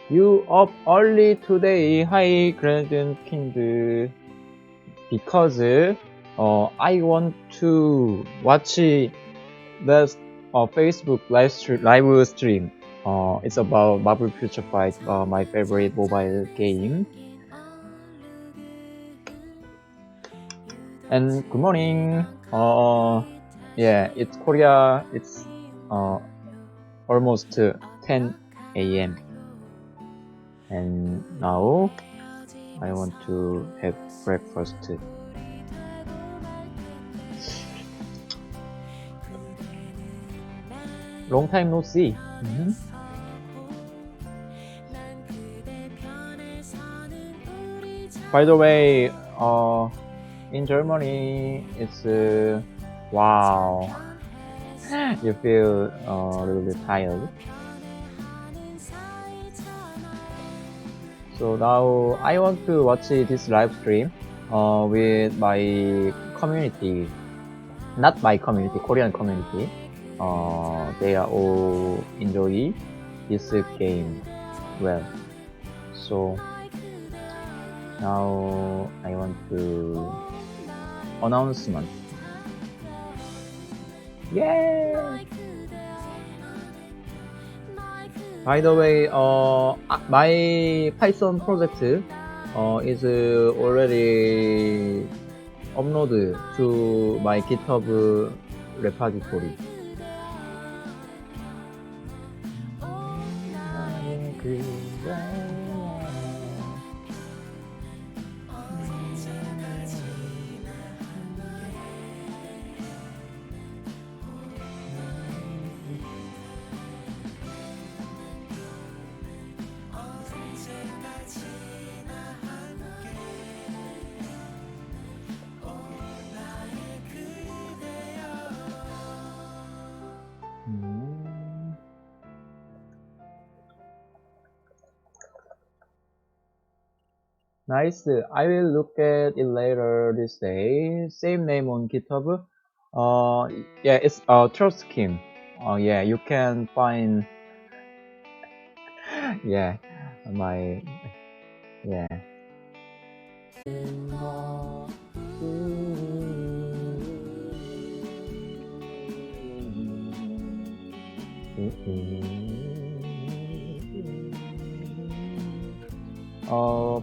You up early today? Hi, Grandkind. Because I want to watch the Facebook live stream. It's about Marvel Future Fight, my favorite mobile game. And good morning. Yeah, it's Korea. It's almost 10 a.m. And now I want to have breakfast. Long time no see. By the way, in Germany, it's wow. You feel a little bit tired. So now I want to watch this live stream with my community. Not my community, Korean community. They are all enjoy this game well. So now I want to announcement. Yay! By the way, my Python project is already uploaded to my GitHub repository. Nice. I will look at it later this day. Same name on GitHub. Yeah, it's Trust Kim. Yeah, you can find. Yeah, my. Yeah.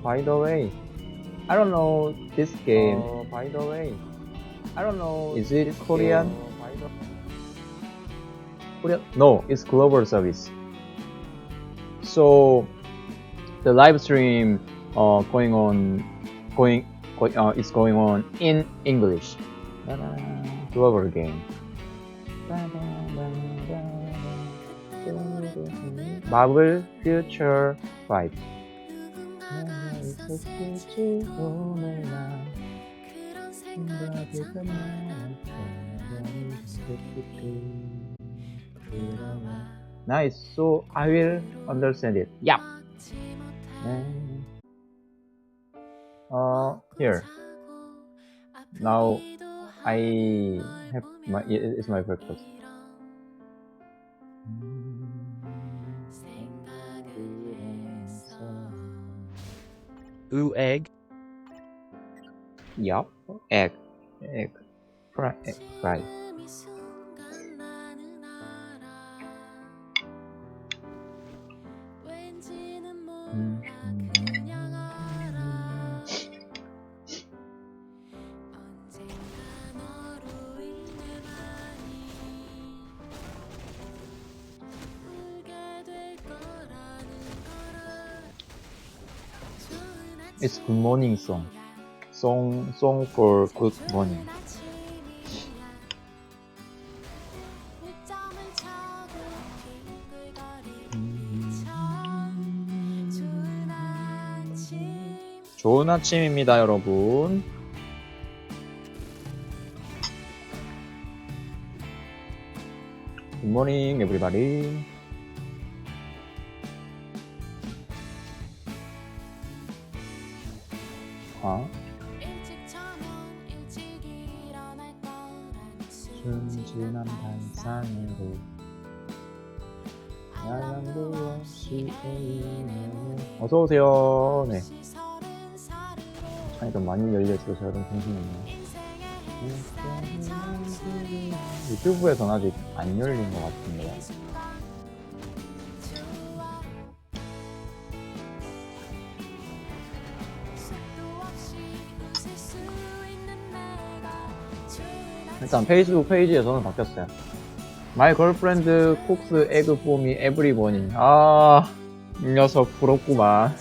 By the way, I don't know this game. By the way, I don't know. Is it Korean? Korean? No, it's global service. So the live stream it's going on in English. Global game. Marvel Future Fight. Nice, so I will understand it. Yep. Here. Now I have it's my breakfast. Ooh, egg? Yup, egg fry. It's good morning song. Song for good morning. 좋은 아침입니다, 여러분. Good morning, everybody. 순진한 발상으로 어서 오세요. 네. 창이 좀 많이 열려있어서 제가 좀 정신없네요. 유튜브에서는 아직 안 열린 것 같은데. 일단 페이스북 페이지에서는 바뀌었어요. My girlfriend cooks egg for me every morning. 아, 이 녀석 부럽구만.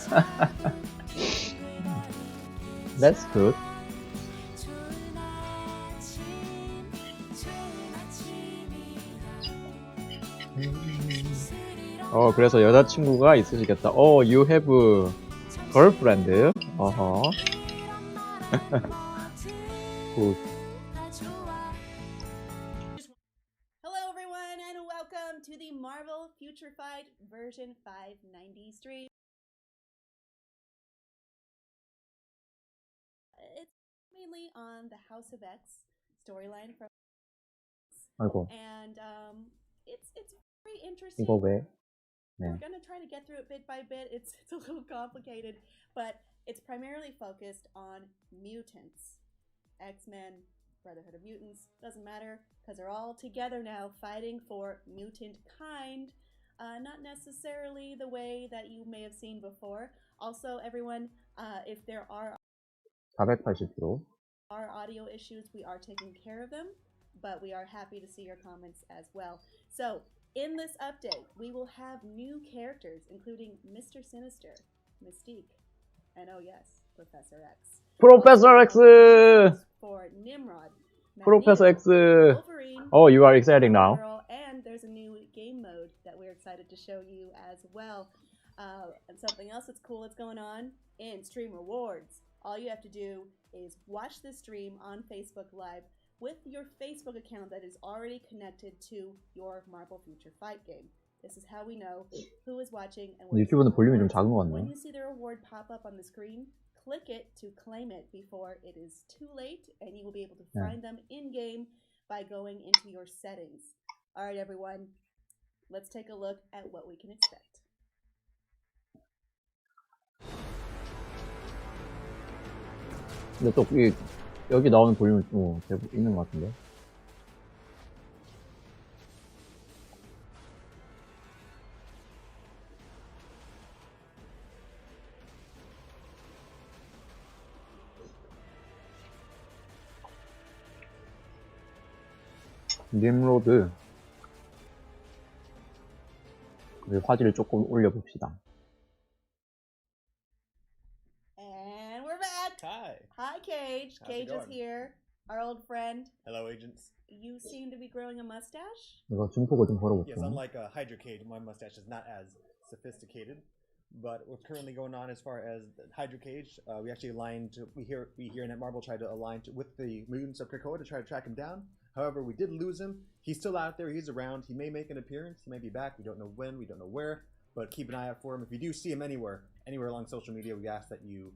That's good. 그래서 여자친구가 있으시겠다. You have girlfriend. 어허. Good. Hello everyone and welcome to the Marvel Future Fight version 590 stream. It's mainly on the House of X storyline from 아이고. and it's very interesting. 이거 왜? 네. We're gonna try to get through it bit by bit. It's a little complicated, but it's primarily focused on mutants. X-Men, Brotherhood of Mutants, doesn't matter, because they're all together now fighting for mutant kind. Not necessarily the way that you may have seen before. Also, everyone, if there are 480%. audio issues, we are taking care of them, but we are happy to see your comments as well. So, in this update, we will have new characters, including Mr. Sinister, Mystique, and oh yes, Professor X. Professor X! For Nimrod, Professor X! Wolverine, You are exciting now. Girl, and there's a new game mode that we're excited to show you as well. And something else that's cool that's going on in Stream Rewards. All you have to do is watch the stream on Facebook Live with your Facebook account that is already connected to your Marvel Future Fight game. This is how we know who is watching and where. 유튜브는 볼륨이 좀 작은 것 When 같네. you see the reward pop up on the screen, click it to claim it before it is too late, and you will be able to find them in-game by going into your settings. Alright everyone, let's take a look at what we can expect. 근데 또 여기 나오는 볼륨이 좀 있는 것 같은데. 님로드. 화질을 조금 올려봅시다. And we're back! Hi. Hi Cage. How's it Cage is going? here. Our old friend. Hello, agents. You seem to be growing a mustache? 이거 중폭을 좀 걸어볼게요. Yes, unlike Hydra Cage, my mustache is not as sophisticated. But what's currently going on as far as Hydra Cage, we actually aligned. We here in Marvel tried to align with the mutants of Krakoa to try to track him down. However, we did lose him. He's still out there. He's around. He may make an appearance. He may be back. We don't know when. We don't know where. But keep an eye out for him. If you do see him anywhere along social media, we ask that you,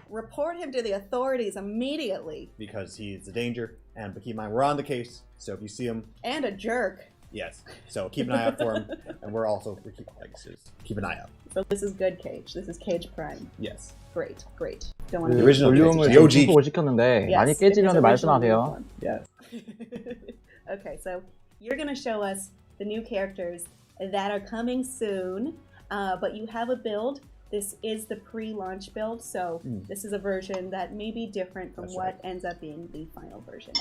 report him to the authorities immediately. Because he's a danger. But keep in mind, we're on the case. So if you see him, and a jerk. yes. So keep an eye out for him. And we're keep an eye out. So this is good Cage. This is Cage Prime. Yes. Great, great. Don't want to original 볼륨을 the OG. 중폭을 시켰는데 많이 깨지려는데 말씀하세요. Yes. Okay, so you're going to show us the new characters that are coming soon, but you have a build. This is the pre-launch build, so this is a version that may be different from what ends up being the final version.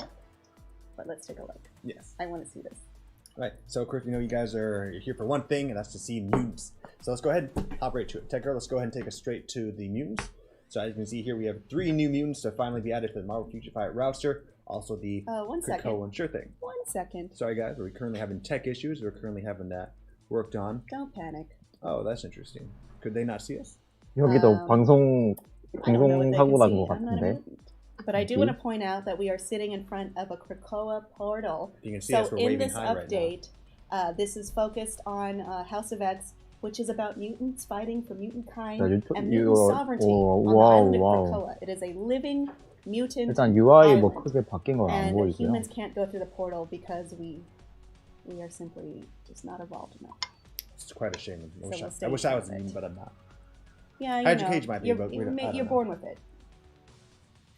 But let's take a look. Yes. I want to see this. Right. So, Chris, you guys are here for one thing, and that's to see mutants. So let's go ahead and hop right to it. Tech Girl, let's go ahead and take us straight to the mutants. So as you can see here, we have 3 new mutants to finally be added to the Marvel Future Fight roster. Also the one second. Krakoa and Sure Thing. 1 second. Sorry guys, we're currently having tech issues. We're currently having that worked on. Don't panic. Oh, that's interesting. Could they not see us? 여기도 방송하고 나온 것 같은데. But I do want to point out that we are sitting in front of a Krakoa portal. You can see so us, we're in waving this high update, this is focused on House of X, which is about mutants fighting for mutant kind and mutant sovereignty on the island of Krakoa. It is a living mutant 일단 UI island, 뭐 크게 바뀐 건 안 and 보이고요. humans can't go through the portal because we are simply just not evolved enough. It's quite a shame. So we'll I stay wish I was with it. immune, but I'm not. Yeah, you Hydro know, Cage might be, but we don't- I don't you're know. born with it.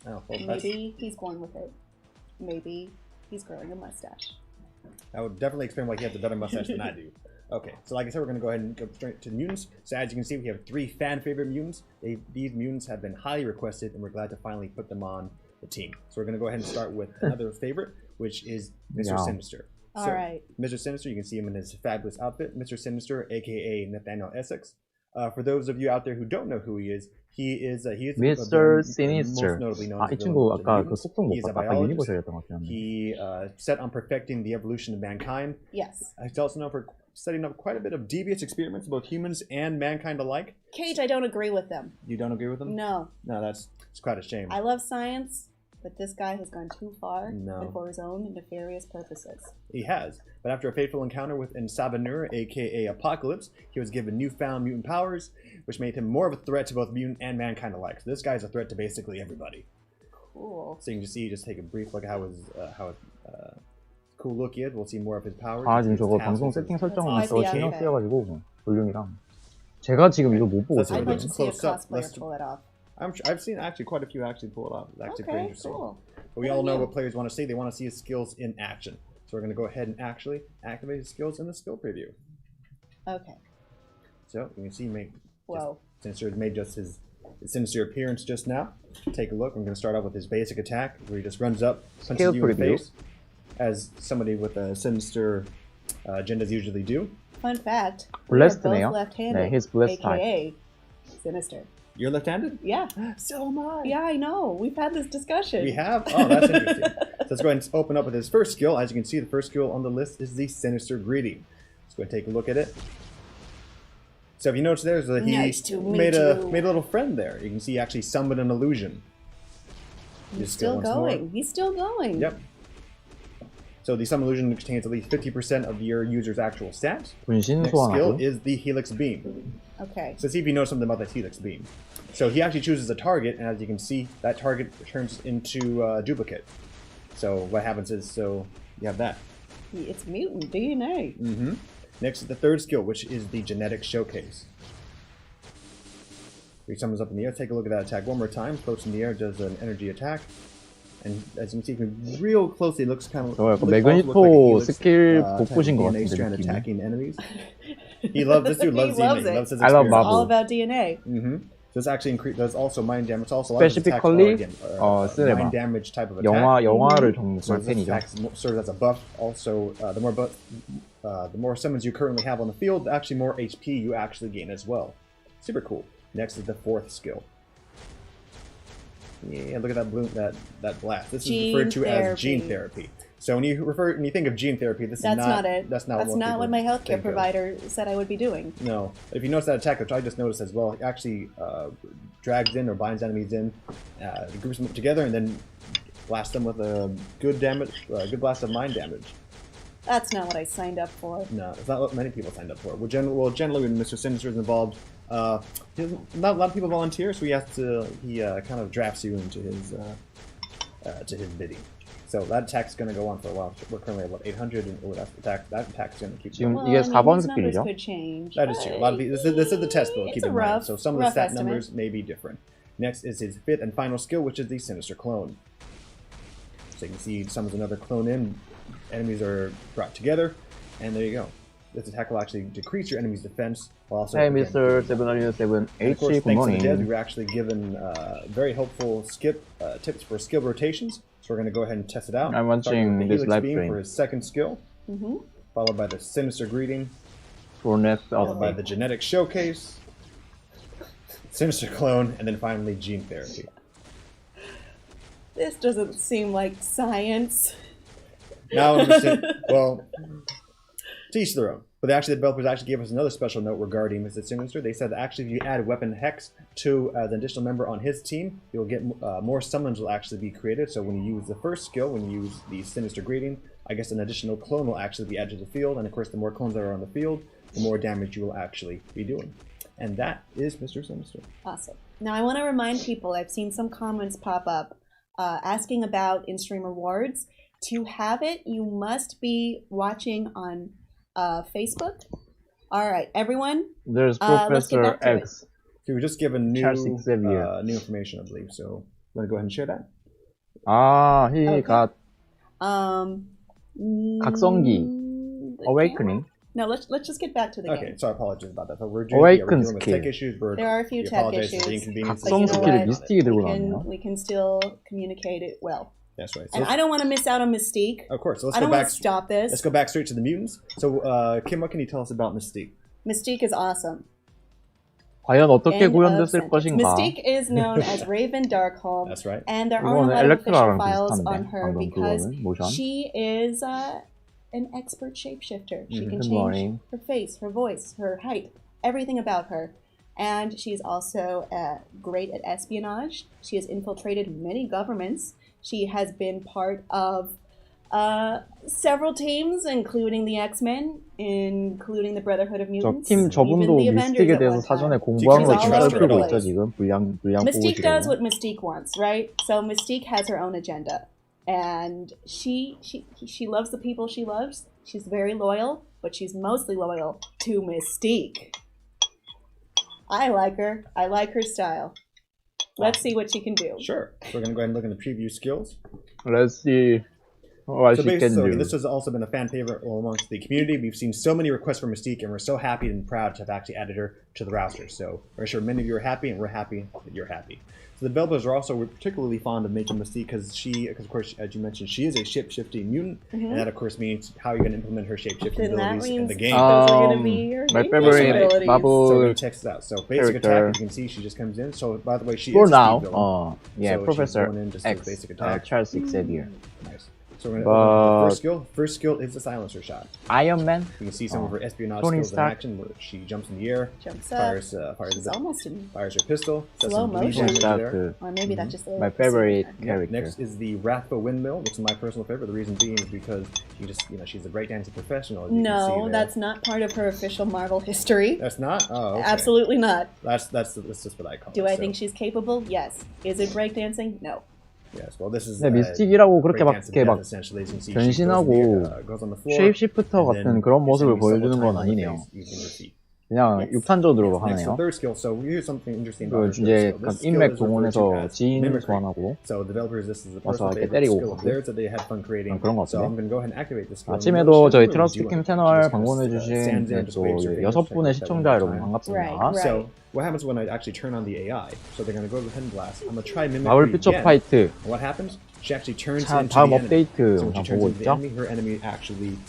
Oh, well, Maybe he's born with it. Maybe he's growing a mustache. that would definitely explain why he has a better mustache than I do. Okay, so like I said, we're going to go ahead and go straight to the mutants. So as you can see, we have 3 fan favorite mutants. These mutants have been highly requested, and we're glad to finally put them on the team. So we're going to go ahead and start with another favorite, which is Mr. Yeah. Sinister. All So, right. Mr. Sinister, you can see him in his fabulous outfit. Mr. Sinister, aka Nathaniel Essex. For those of you out there who don't know who he is a Mr. villain, Sinister. most notably known 아, as 이 the 친구 villain of the 아까 그 mutants. 속성 못 He's a 봤다. 아까 biologist. 유니버셜이었던 것 같아요. He set on perfecting the evolution of mankind. Yes. He's also known for setting up quite a bit of devious experiments, both humans and mankind alike. Cage, I don't agree with them. You don't agree with him? No. No, it's quite a shame. I love science, but this guy has gone too far No. and for his own nefarious purposes. He has. But after a fateful encounter with Insabanur, aka Apocalypse, he was given newfound mutant powers, which made him more of a threat to both mutant and mankind alike. So this guy's a threat to basically everybody. Cool. So you can see, just take a brief look at how cool look he is. We'll see more of his powers. 아, 지금 His 저거 tassels, 방송 his- 세팅 설정을 That's 저거 spicy 신경 outfit. 쓰여가지고 볼륨이랑 제가 지금 이거 못 보고 That's I'd 있어요. like to see a Close up. cosplayer Let's- pull it off. I've seen actually quite a few actually pull it off. It's actually pretty Okay, interesting. cool. But we all know what players want to see. They want to see his skills in action. So we're going to go ahead and actually activate his skills in the skill preview. Okay. So you can see Whoa. Sinister has made just his sinister appearance just now. Take a look. I'm going to start off with his basic attack, where he just runs up, punches Skill you in the preview. face, as somebody with a sinister agendas usually do. Fun fact. we are both Blessed-네요. left-handed. 네, he's blessed type. AKA Sinister. You're left-handed? Yeah. So am I. Yeah, I know. We've had this discussion. We have? Oh, that's interesting. So let's go ahead and open up with his first skill. As you can see, the first skill on the list is the Sinister Greeting. Let's go ahead and take a look at it. So if you notice there's a, he Nice to meet made a you. little friend there. You can see he actually summoned an illusion. He's Just skill still once more. going. He's still going. Yep. So the summon illusion contains at least 50% of your user's actual stats. 분신 Next skill 소환하고 is the Helix Beam. Okay. So see if you know something about that Helix Beam. So he actually chooses a target, and as you can see, that target turns into a duplicate. So what happens is, so you have that. It's mutant DNA. Mm-hmm. Next is the third skill, which is the Genetic Showcase. He summons up in the air. Take a look at that attack one more time. Floats in the air, does an energy attack. And as you can see, real closely, it looks kind of. 저 약간 looks also 매그니토 like a helix, 스킬 type of 복붙인 것 DNA 같은데, strand 느낌이. attacking enemies. He loves this dude. Loves He DNA. loves He it. loves his I love experience. Marvel. All about DNA. Mm-hmm. So this actually does also mind damage. It's also a lot of his attacks Specifically, are, again, cinema. mind damage type of attack. 영화를 정말 So this 팬이죠. attack serves as a buff. Also, the more summons you currently have on the field, actually more HP you actually gain as well. Super cool. Next is the fourth skill. Yeah, look at that bloom, that blast. This Gene is referred to as gene therapy. therapy. So when you think of gene therapy, this That's is not it. That's not That's what not what my people healthcare think of. provider said I would be doing. No. If you notice that attack, which I just noticed as well, it actually drags in or binds enemies in, groups them together, and then blasts them with a good blast of mind damage. That's not what I signed up for. No, it's not what many people signed up for. Generally when Mr. Sinister is involved, not a lot of people volunteer, so he kind of drafts you into his bidding. So that attack's going to go on for a while. We're currently at what, 800, and that attack's going to keep 지금 going. 이게 Well, 4번 these numbers 스킬이죠? could change. That is true. A lot of people, this is the test build. It's Keep a in mind. rough- So some of the rough stat estimate. numbers may be different. Next is his fifth and final skill, which is the Sinister Clone. So you can see he summons another clone in. Enemies are brought together, and there you go. This attack will actually decrease your enemy's defense while also. Hey, again, Mr. 707H, and of course, good thanks to the devs, we morning. were actually given very helpful tips for skill rotations. So we're going to go ahead and test it out. I'm Starting with watching the this Helix live Beam stream. for his second skill, Mm-hmm. followed by the Sinister Greeting, For next followed by update. the Genetic Showcase, Sinister Clone, and then finally Gene Therapy. This doesn't seem like science. Now, well, to each their own. But the developers actually gave us another special note regarding Mr. Sinister. They said that actually if you add Weapon Hex to as an additional member on his team, you'll get more summons will actually be created. So when you use the first skill, when you use the Sinister Greeting, I guess an additional clone will actually be added to the field. And of course, the more clones that are on the field, the more damage you will actually be doing. And that is Mr. Sinister. Awesome. Now, I want to remind people, I've seen some comments pop up asking about in-stream rewards. To have it, you must be watching on Facebook All right, everyone. There's Let's get Professor back to it. X. So we just given Charles Xavier. new information, I believe. So want to go ahead and share that? He Okay. got 각성기. the awakening. camera? No, let's just get back to the Okay, game. so I apologize about that. But we're Awaken dealing with skill. tech issues. There are a few we tech apologize for the issues. inconvenience. But you 각성 know 스킬을 what? 미스틱이 들고 나왔네요. We can still communicate it well. That's right. So And I don't want to miss out on Mystique. of course. So let's I go don't want back. to stop this. Let's go back straight to the mutants. So Kim, what can you tell us about Mystique? Mystique is awesome. 과연 어떻게 End of 구현됐을 sentence. 것인가? Mystique is known as Raven Darkholm. That's right. And there are a 이거는 lot of official 엘렉트라랑 files 비슷한데, on her 방금 because 그거는 모션. she is an expert shapeshifter. She can Good change morning. her face, her voice, her height, everything about her. And she's also great at espionage. She has infiltrated many governments. She has been part of several teams, including the X-Men, including the Brotherhood of Mutants. 저팀 저분도 even the Avengers 미스틱에 at 대해서 one time. 사전에 공부한 걸 She's 지금 all over 살피고 the 있죠 place. 지금 분량 보고 Mystique does 있으려고. what Mystique wants, right? So Mystique has her own agenda, and she loves the people she loves. She's very loyal, but she's mostly loyal to Mystique. I like her. I like her style. Let's see what she can do. Sure. So we're going to go ahead and look in the preview skills. Let's see what So she can basically, do. this has also been a fan favorite amongst the community. We've seen so many requests for Mystique, and we're so happy and proud to have actually added her to the roster. So we're sure many of you are happy, and we're happy that you're happy. So the developers are also particularly fond of making Mystique because of course, as you mentioned, she is a shape-shifting mutant, and that of course means how you're going to implement her shape-shifting Then that abilities in means the game. those are going to be her my game favorite abilities. So we're Marvel going to text it out. So basic character. attack, as you can see, she just comes in. So by the way, she for is a now, speed villain. yeah, So she's Professor going in just as X, basic attack. Charles Xavier. Nice. So we're going to open But- the first skill. First skill is the silencer shot. Iron Man. You can see some of her espionage Tony skills in Stark. action where she jumps in the air, Jumps up. fires She's almost in. fires her pistol, does Slow some bleed motion. damage there. Stark, Or maybe that's just a my favorite character. Next is the Wrathful Windmill, which is my personal favorite. The reason being is because she's a breakdancing professional. As you can No, see there. that's not part of her official Marvel history. That's not. Oh, okay. Absolutely not. That's just what I call it. Do I so, think she's capable? Yes. Is it breakdancing? No. Yes. Well, this is. 네, 미스틱이라고 그렇게 막 breakdancing 이렇게 막 death, essentially. As you can see, she 변신하고 goes on the floor, 쉐입시프터 and 같은 then 그런 모습을 you're standing 보여주는 건 several times on the 아니네요. face using your feet. 그냥 육탄적으로 Next, the 하네요. third skill. So here's something interesting 그 about her 이제 third skill. 약간 This skill 인맥 is referred to 동원해서 as 지인 mimicry. 소환하고 So developers, this is a 와서 personal 이렇게 favorite 때리고 skill of 오거든. theirs that they had fun creating. 그런 것 So I'm 같은데. going to go ahead and activate this skill. 아침에도 저희 트러스트킴 채널 방문해주신 stands in, 네, just 또 waves her fingers, 6분의 check that 시청자 one 여러분 more time. 반갑습니다. Right. So what happens when I actually turn on the AI? So they're going to go ahead and blast. I'm going to try 마블 mimicry 퓨처 again. 파이트. What happens? She actually turns 자, into 다음 the enemy. 업데이트 So when she 영상 turns 보고 into the 있죠? enemy, her enemy actually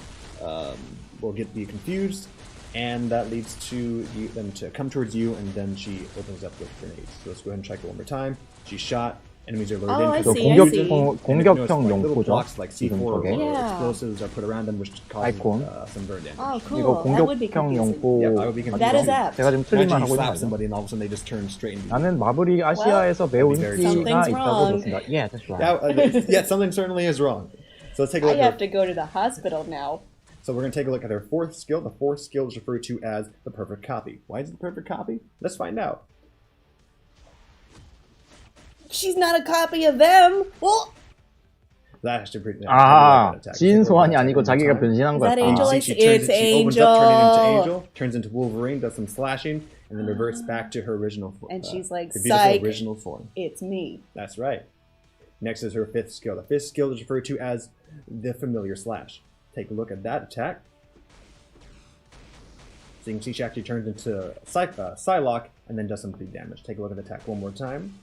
will be confused, and that leads to them to come towards you, and then she opens up with grenades. So let's go ahead and check it one more time. She's shot. Enemies are lured Oh, in. I because see, of I confusion. see. And 공격형 little 용포죠. blocks like C4 or 저게. Yeah. explosives are put around them, which causes 아이콘. some burn damage. Oh, 이거 cool. That would be 공격형 confusing. 용포. Yeah, I would be confused. That is apt. 제가 지금 틀린 말 Imagine you 하고 있는 slap 거죠. somebody and all of a sudden they just turn straight into you. 나는 마블이 아시아에서 매우 인기가 Something's 있다고 wrong. 들었습니다. Yeah, that's right. Yeah, something certainly is wrong. So let's take a I look have at to go to the hospital now. So we're going to take a look at her fourth skill. The fourth skill is referred to as the perfect copy. Why is it the perfect copy? Let's find out. She's not a copy of them. Well, That should be 아, 지인 소환이 아니고 자기가 변신한 Is 거야. that Angel? 아, She It's opens up, turning into Angel. Angel, turns into Wolverine, does some slashing, and then reverts back to her original form. And she's like, her beautiful "Psych." original form. it's me. That's right. Next is her fifth skill. The fifth skill is referred to as the familiar slash. Take a look at that attack. So you can see she actually turns into Psylocke and then does some big damage. Take a look at the attack one more time.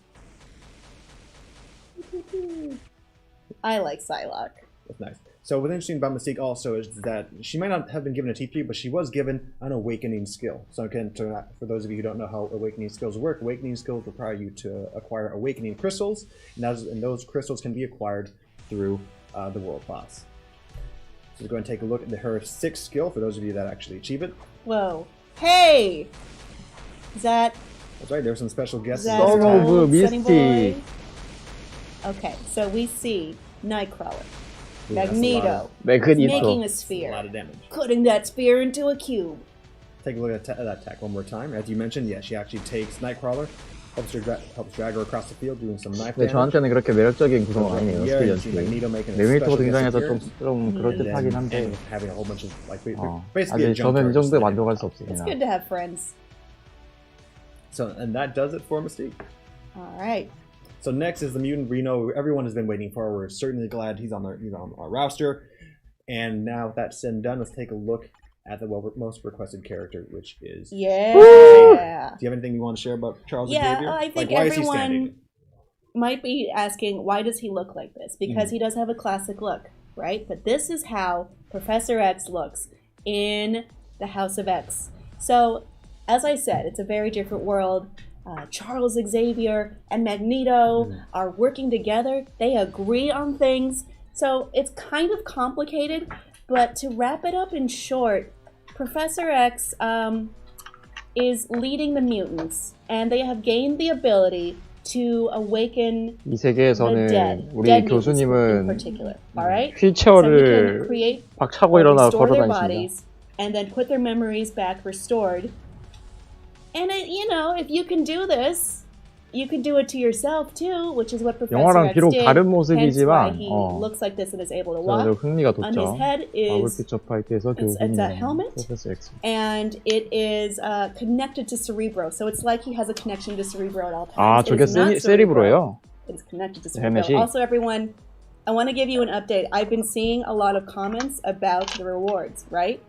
I like Psylocke. That's nice. So what's interesting about Mystique also is that she might not have been given a TP, but she was given an awakening skill. So again, for those of you who don't know how awakening skills work, awakening skills require you to acquire awakening crystals, and those crystals can be acquired through the world class. So let's go and take a look at her sixth skill for those of you that actually achieve it. Whoa. Hey! Is that That's right, there's some special guests. that Son of a old Sunny Misty. Boy? Okay, so we see Nightcrawler, Ooh, that's a lot Magneto, 매그니토. making a of- a sphere, lot of damage. putting that sphere into a cube. Take a look at that attack one more time. As you mentioned, yeah, she actually takes Nightcrawler, helps drag her across the field, doing some knife 근데 damage. 저한테는 그렇게 매력적인 구성은 아니에요. Yeah, 스킬 you see 연출이. Magneto making a 레미트가 special guest 등장해서 appearance. 좀 그럴듯하긴 And 한데 then having a whole bunch of like basically 아직 a jump 저는 이 card. 정도에 만족할 수 It's 없습니다. good to have friends. So and that does it for Mystique. All right. So next is the mutant Reno. Everyone has been waiting for. We're certainly glad he's on our roster. And now with that said and done, let's take a look at the most requested character, which is. Yeah. Do you have anything you want to share about Charles Xavier? I think why is he everyone standing? might be asking, why does he look like this? Because he does have a classic look, right? But this is how Professor X looks in the House of X. So, as I said, it's a very different world. Charles Xavier and Magneto are working together. They agree on things. So it's kind of complicated, but to wrap it up in short, Professor X is leading the mutants, and they have gained the ability to awaken 이 the 세계에서는 dead, 우리 dead mutants in 교수님은 particular. All right. So he 휠체어를 can create 막 차고 or 일어나 restore their 걸어다니신다. bodies and then put their memories back restored. And if you can do this, you can do it to yourself too, which is what Professor 영화랑 X 비록 did. 다른 Hence why 모습이지만 he looks like this and is able to 저는 walk. 흥미가 On his 돋죠. head 마블 is, 피처 파이트에서 it's a 교수님이라는 helmet. 프로페서 X. and it is connected to Cerebro. So it's like he has a connection to Cerebro at all times. 아, It 저게 is not 세리브로예요? It is connected to Cerebro. 헬멧이? Also, everyone, I want to give you an update. I've been seeing a lot of comments about the rewards, right?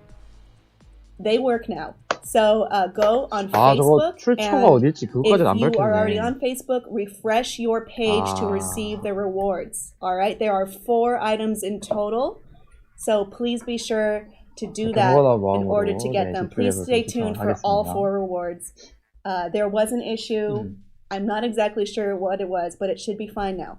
They work now. So go on 아, 저거 Facebook, 출처가 and 어딜지 그것까지는 안 if you are already 밝혔네. on Facebook, refresh your page to receive the rewards. All right, there are 4 items in total, so please be sure to do that in order to get them. Please stay tuned for all 4 rewards. There was an issue. I'm not exactly sure what it was, but it should be fine now.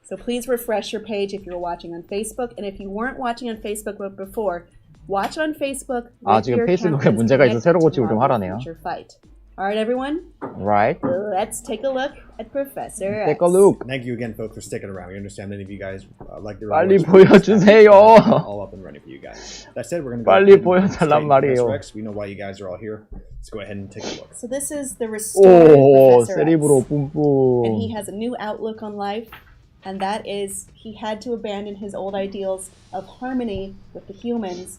So please refresh your page if you're watching on Facebook, and if you weren't watching on Facebook before, watch on Facebook. 아, 지금 페이스북에 문제가 있어 새로 고치고 좀 하라네요. Alright, everyone? Right. Let's take a look at Professor X. Take a look. Thank you again, folks, for sticking around. We understand many of you guys like the 빨리 rewards. 보여주세요. All up and running for you guys. That said, we're going to go 빨리 ahead and 보여달란 straight into 말이에요. Professor X. We know why you guys are all here. Let's go ahead and take a look. So this is the restored 오, Professor 세리브로 X. And he 뿜뿜. has a new outlook on life, and that is he had to abandon his old ideals of harmony with the humans.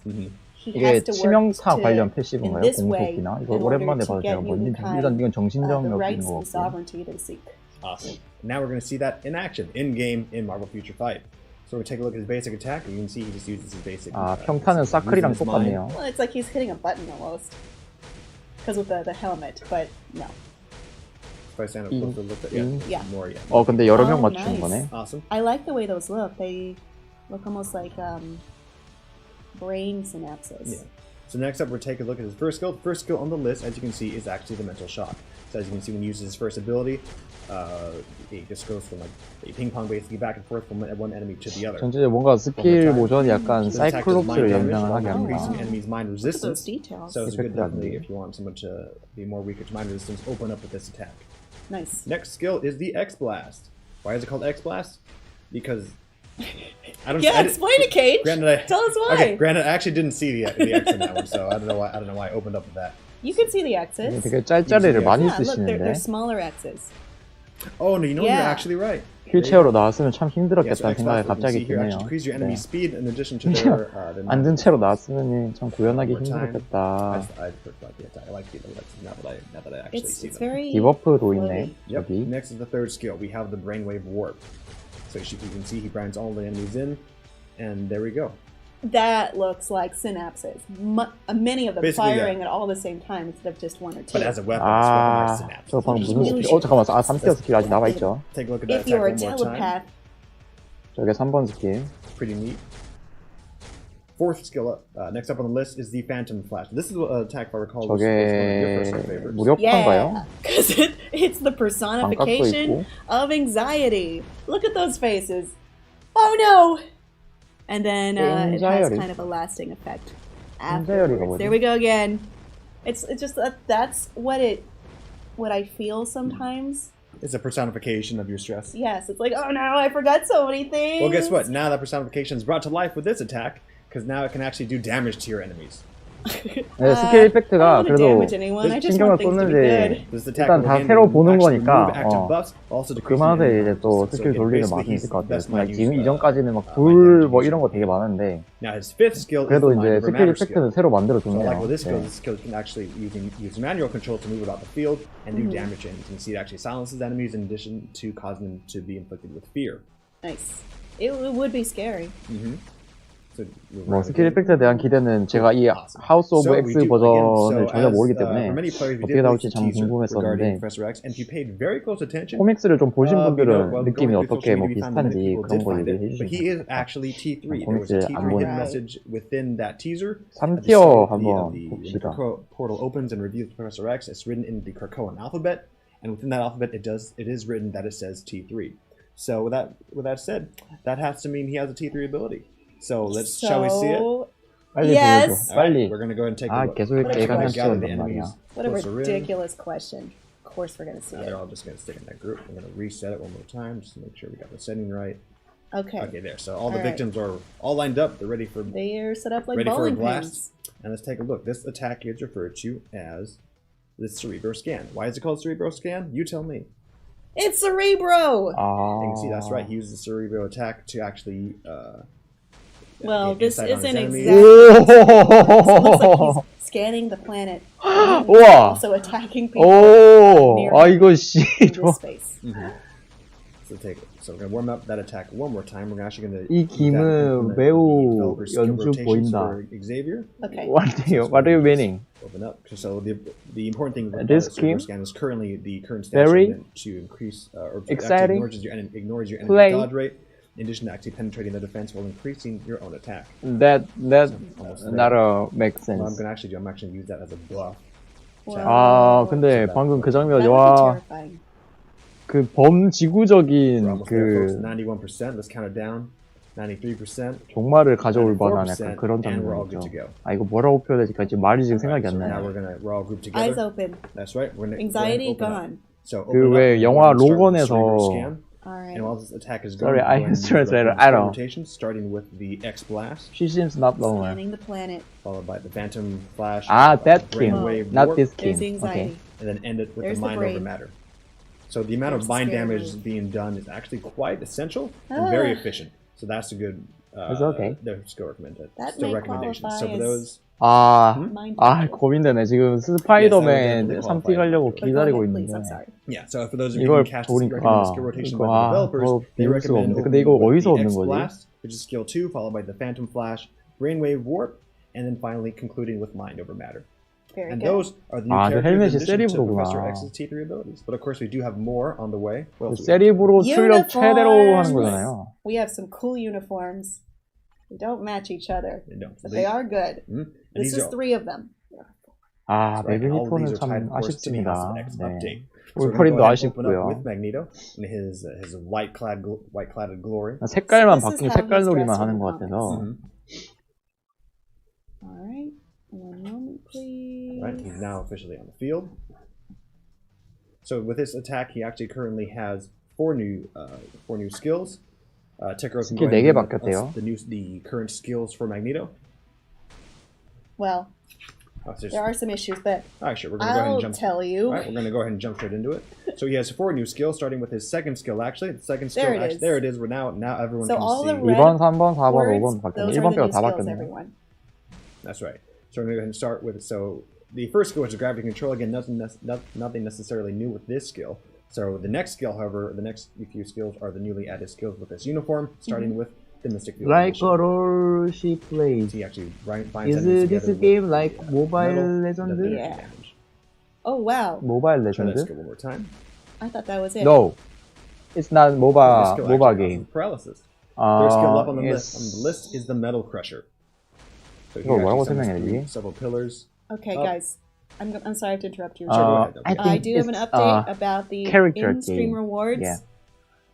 He 이게 has to work 치명타 관련 in 패시브인가요? this way 공속기나? in 이거 order 오랜만에 to 봐서 제가 get 뭔지 humankind 일단 이건 the 정신적인 rights 것 and 같고. sovereignty they seek. Awesome. Now we're going to see that in action, in-game, in Marvel Future Fight. So we'll take a look at his basic attack. You can see he just uses his basic... 아, 평타는 사클이랑 using his mind. 똑같네요. Well, it's like he's hitting a button almost. Because with the helmet, but no. If I stand up closer, look at Yeah. more, yeah. 근데 여러 명 Oh, 맞추는 nice. 거네. Awesome. I like the way those look. They look almost like brain synapses. Yeah. So next up, we're taking a look at his first skill. The first skill on the list, as you can see, is actually the mental shock. So as you can see, when he uses his first ability, he just goes from like a ping pong basically back and forth from one enemy to the other. 전체적으로 뭔가 스킬 모전이 약간 This attack does mind 사이클롭스를 damage 연상을 while 하게 increasing 합니다. enemies' mind Look at those resistance. details. So it's a good Effective. definitely if you want someone to be more weaker to mind resistance, open up with this attack. Nice. Next skill is the X Blast. Why is it called X Blast? Because I don't. Yeah, explain it, Kate. Granted, Tell us why. Okay, granted, I actually didn't see the X in that one, so I don't know why I opened up with that. You can see the X's. 되게 짤짤이를 많이 Yeah, look, they're 쓰시는데 smaller X's. Oh no, you know Yeah. you're actually right. 휠체어로 나왔으면 참 Yeah, so 힘들었겠다는 X 생각이 Blast, you can 갑자기 see here, 드네요. actually increase your enemy 네. speed in addition to their. 앉은 채로 나왔으면 참 구현하기 More time. 힘들었겠다. I prefer the attack. I like the X now that I actually see It's them. very 디버프도 있네. Yep. 여기. Next is the third skill. We have the Brainwave Warp. So you can see he binds all the enemies in, and there we go. That looks like synapses. Many of them Basically, firing at all the same time instead of just one or two. But as a weapon, it's 아, weaponized synapses. 저 방금 Just 무슨 really 스킬? 잠깐만. 3티어 스킬 아직 남아있죠. Take a look at that If you're a attack one more time. telepath, 저게 3번 스킬. Pretty neat. Fourth skill up. Next up on the list is the Phantom Flash. This is an attack, if I recall, was one of your 저게 personal favorites. 무력화인가요? yeah, because it's the personification 있고. of anxiety. Look at those faces. Oh no! And then it has Anxiety. kind of a lasting effect Anxiety가 afterwards. 뭐지? There we go again. It's just that's what I feel sometimes. It's a personification of your stress. Yes, it's like, oh no, I forgot so many things. Well, guess what? Now that personification is brought to life with this attack, because now it can actually do damage to your enemies. 네, 스킬 I 이펙트가 don't want to 그래도 damage anyone. I just 신경을 want things to be good. 썼는지 This attack 일단 will 다 again 새로 보는 actually 거니까 remove active buffs, also 그 decrease 맛에 enemy 이제 또 bonuses. So 스킬 again, 돌리는 basically 맛은 he's 있을 것 the 같아요. best 그냥 might 지금 use, 이전까지는 막 mind 불 damage 뭐 user. 이런 거 되게 많은데 Now his fifth skill is the 그래도 mind 이제 over 스킬 matter skill. 이펙트는 새로 So like 만들어줬네요. with this skill, 네. this skill can actually use manual control to move about the field and do damage, and you can see it actually silences enemies in addition to causing them to be inflicted with fear. Nice. It would be scary. So 뭐 스킬 이펙트에 대한 기대는 제가 이 하우스 오브 So we X do, 버전을 again, 전혀 모르기 for 때문에 many players, we 어떻게 did 나올지 release a 참 teaser regarding 궁금했었는데 Professor X, and if you paid very close attention, 코믹스를 좀 보신 we 분들은 know, well, 느낌이 going through 어떻게 social 뭐 media, we found that many 비슷한지 people 그런 did 걸 find it, 얘기해 but he is 주시면 actually T3. There was a 코믹스를 안 T3 hidden 보니까 message within that teaser. 3티어 When 한번 the 봅시다. portal opens and reveals Professor X. It's written in the Krakoan alphabet, and within that alphabet, it is written that it says T3. So with that said, that has to mean he has a T3 ability. So shall we see it? 빨리 Yes. 보여줘. 빨리. We're gonna go ahead and take 아, a look. 계속 What 이렇게 a 애간장 question. 씌운단 말이야. What a Closer in. ridiculous question. Of course we're going to see Now it. they're all just gonna stick in that group. I'm gonna reset it one more time just to make sure we got the setting right. Okay. Okay, there. So all the All right. victims are all lined up. They're ready for They're set up like ready for a bowling blast. pins. And let's take a look. This attack is referred to as the Cerebro Scan. Why is it called Cerebro Scan? You tell me. It's Cerebro! 아. You can see that's right. He uses the Cerebro attack to actually. Well, gain this insight on his isn't enemies. exactly. It looks like he's scanning the planet. 우와. Also attacking people 오. near 아 him 이거 씨. in 저, this space. So we're gonna warm up that attack one more time. We're actually gonna. 이 김은 매우 연주 보인다. Xavier. Okay. What do you meaning? Open up. So the important thing about This the Cerebro game, Scan is currently the current stats very are meant to increase or to exciting, actually ignores your play. enemy's dodge rate. In addition to actually penetrating the defense while increasing your own attack. That Almost not make What I'm sense. gonna actually do, I'm actually gonna use that as a buff. 아 근데 방금 그 장면 That would be 와 terrifying. 그 We're 범지구적인 almost there, folks. 그 91%. Let's count it down. 93%. 종말을 가져올 만한 약간 그런 and we're all good to 장면이죠. go. 아 이거 뭐라고 표현해야지 지금 말이 지금 생각이 So 안 now 나요. we're all grouped Eyes together. open. That's right. We're gonna Anxiety go ahead and open up. gone. So 그 open up, 왜 and 영화 we're gonna start with the 로건에서 Cerebro Scan. Alright. And while this attack is Sorry, going, I go ahead and translated. use I don't. rotation, starting with the X Blast, She seems not lower. Scanning the planet. followed by the Phantom Flash, 아, that king, Brainwave not Warp, this There's king. the anxiety. Okay. and then end it with There's the the Mind Over brain. Matter. So the amount There's of the mind scary damage move. being done is actually quite essential and very Ah. efficient. So that's a good. It's okay. The skill recommended. That Still may recommendation. qualify So for as- those, 아, Mind 아 control. 고민되네. 지금 Yes, I would 스파이더맨 definitely 3티 qualify. 가려고 But go 기다리고 ahead, please. 있는데 I'm sorry. yeah. So for those of you 이걸 who cast recommend 보니까 skill rotation 이거 by the developers, 더 they 비울 수가 recommend 없는데 근데 이거 opening with 어디서 the 얻는 X 거지? Blast, which is skill 2, followed by the Phantom Flash, Brainwave Warp, and then finally concluding with Mind Over Matter. Very And good. those are the new 아, 그 characters 헬멧이 in addition to 세리브로구나. Professor X's T3 abilities. But of course, we do have more on the way. What else do we have? 세리브로 출력 최대로 하는 Uniforms. 거잖아요. We have some cool uniforms. They don't match each other, They don't. but they are good. And This these is are- 3 of them. right, Ah, and all of 매그니토는 these are tied, 참 of course, to the House 아쉽습니다. of X 네. update. So we're gonna 울퍼린도 go ahead and open up 아쉽고요. with Magneto and his white-cladded glory. 색깔만 So this is 바뀌면 how 색깔 he's 놀이만 dressed in 하는 the 것 같아서 Mhm. Alright. 1 moment, please. Right, he's now officially on the field. So with this attack, he actually currently has four new skills. Tekro can go 스킬 ahead 4개 and 바뀌었대요. give the current skills for Magneto. Well, Oh, so there are some issues, but alright, sure, we're gonna go ahead I'll and jump. tell you. Alright, we're gonna go ahead and jump straight into it. So he has 4 new skills, starting with his second skill. Actually, the second skill. There it actually, is. there it is. We're now everyone So can all see. the red 2번, 3번, 4번, words, 5번 바뀌었네. those are 1번 the 빼고 new 다 skills, 바뀌었네. everyone. That's right. So we're going to start with the first skill, which is gravity control. Again, nothing necessarily new with this skill. So the next skill, however, the next few skills are the newly added skills with this uniform, starting with the Mystic Field. Like Ignition. a role she plays. He actually binds Is enemies this together with game the, like Mobile metal, Legends? does energy Yeah. damage. Oh, wow. 모바일 Try that 레전드? skill one more time. I thought that was it. No. It's not This MOBA skill MOBA actually game. causes paralysis. Third skill up on the list. it's On the list is the Metal Crusher. So 이거 here 뭐라고 actually summons 설명해야지? through several pillars. Okay, Up. guys. I'm sorry to interrupt you. Sure, go ahead. I I think do have an it's update about the character in-stream game. rewards. Yeah.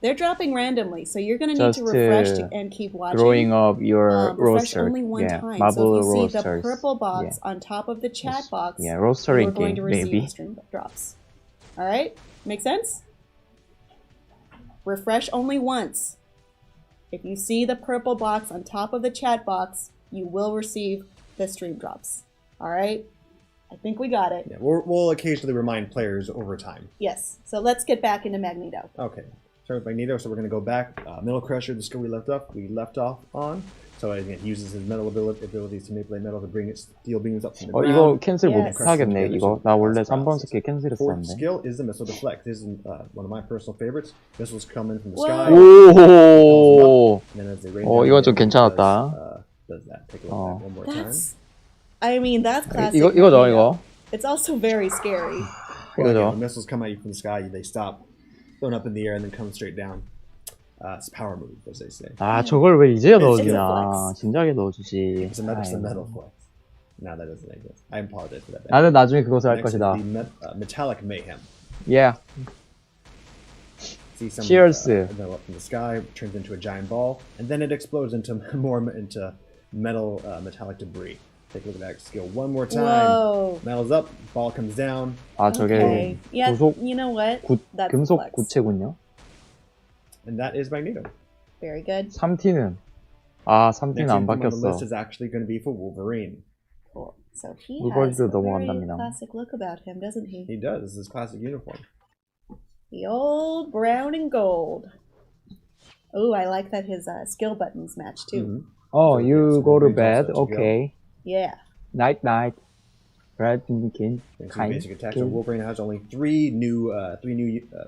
They're dropping randomly, so you're going to need Just to refresh to and keep watching. growing up your refresh roster. only one Yeah, time. Marvel So if you see rosters. the purple box on top of the chat box, Yeah, you're rostering going to game receive maybe. stream drops. All right? Make sense? Refresh only once. If you see the purple box on top of the chat box, you will receive the stream drops. All right. I think we got it. Yeah, we'll occasionally remind players over time. Yes. So let's get back into Magneto. Okay. Start with Magneto, so we're going to go back. Metal Crusher, the skill we left off on. So again, he uses his metal abilities to manipulate metal to bring its steel beams up from the ground. 이거 캔슬 Yes. 못 하겠네. 이거 나 원래 3번 스킬 Fourth 캔슬했었는데. skill is the missile deflect. This is one of my personal favorites. Missiles come in from the sky. 오. And then as they rain 이건 좀 괜찮았다. does that. Take a look at that one more time. I mean, that's classic. 이거죠, 이거. It's also very scary. Well, again, 이거죠. when missiles come at you from the sky, they stop, thrown up in the air, and then come straight down. It's a power move, as they say. 아, 저걸 왜 이제야 It's a 넣어주냐. flex. 진작에 넣어주지. It's a metal 아이고. flex. Now that doesn't exist. I apologize for that. 나는 나중에 그것을 할 Next is 것이다. the metallic mayhem. Yeah. See some Cheers. metal up from the sky, turns into a giant ball, and then it explodes into metal metallic debris. Take a look at that skill one more time. Whoa. Metal's up, ball comes down. 아, 저게 Okay. Yeah, 고속 you know what? That's 금속 flex. 구체군요. And that is Magneto. Very good. 3T는 아, 3T는 Next 안 uniform on the list 바뀌었어. is actually going to be for Wolverine. Cool. So he 물버리도 has a very 넘어간답니다. classic look about him, doesn't he? He does. This is his classic uniform. The old brown and gold. Oh, I like that his skill buttons match too. Mhm. Oh, you go to Wolverine's bed. also to go. Okay. Yeah. Night, night. Right, Kin. Thanks to the basic attack. So Wolverine has only three new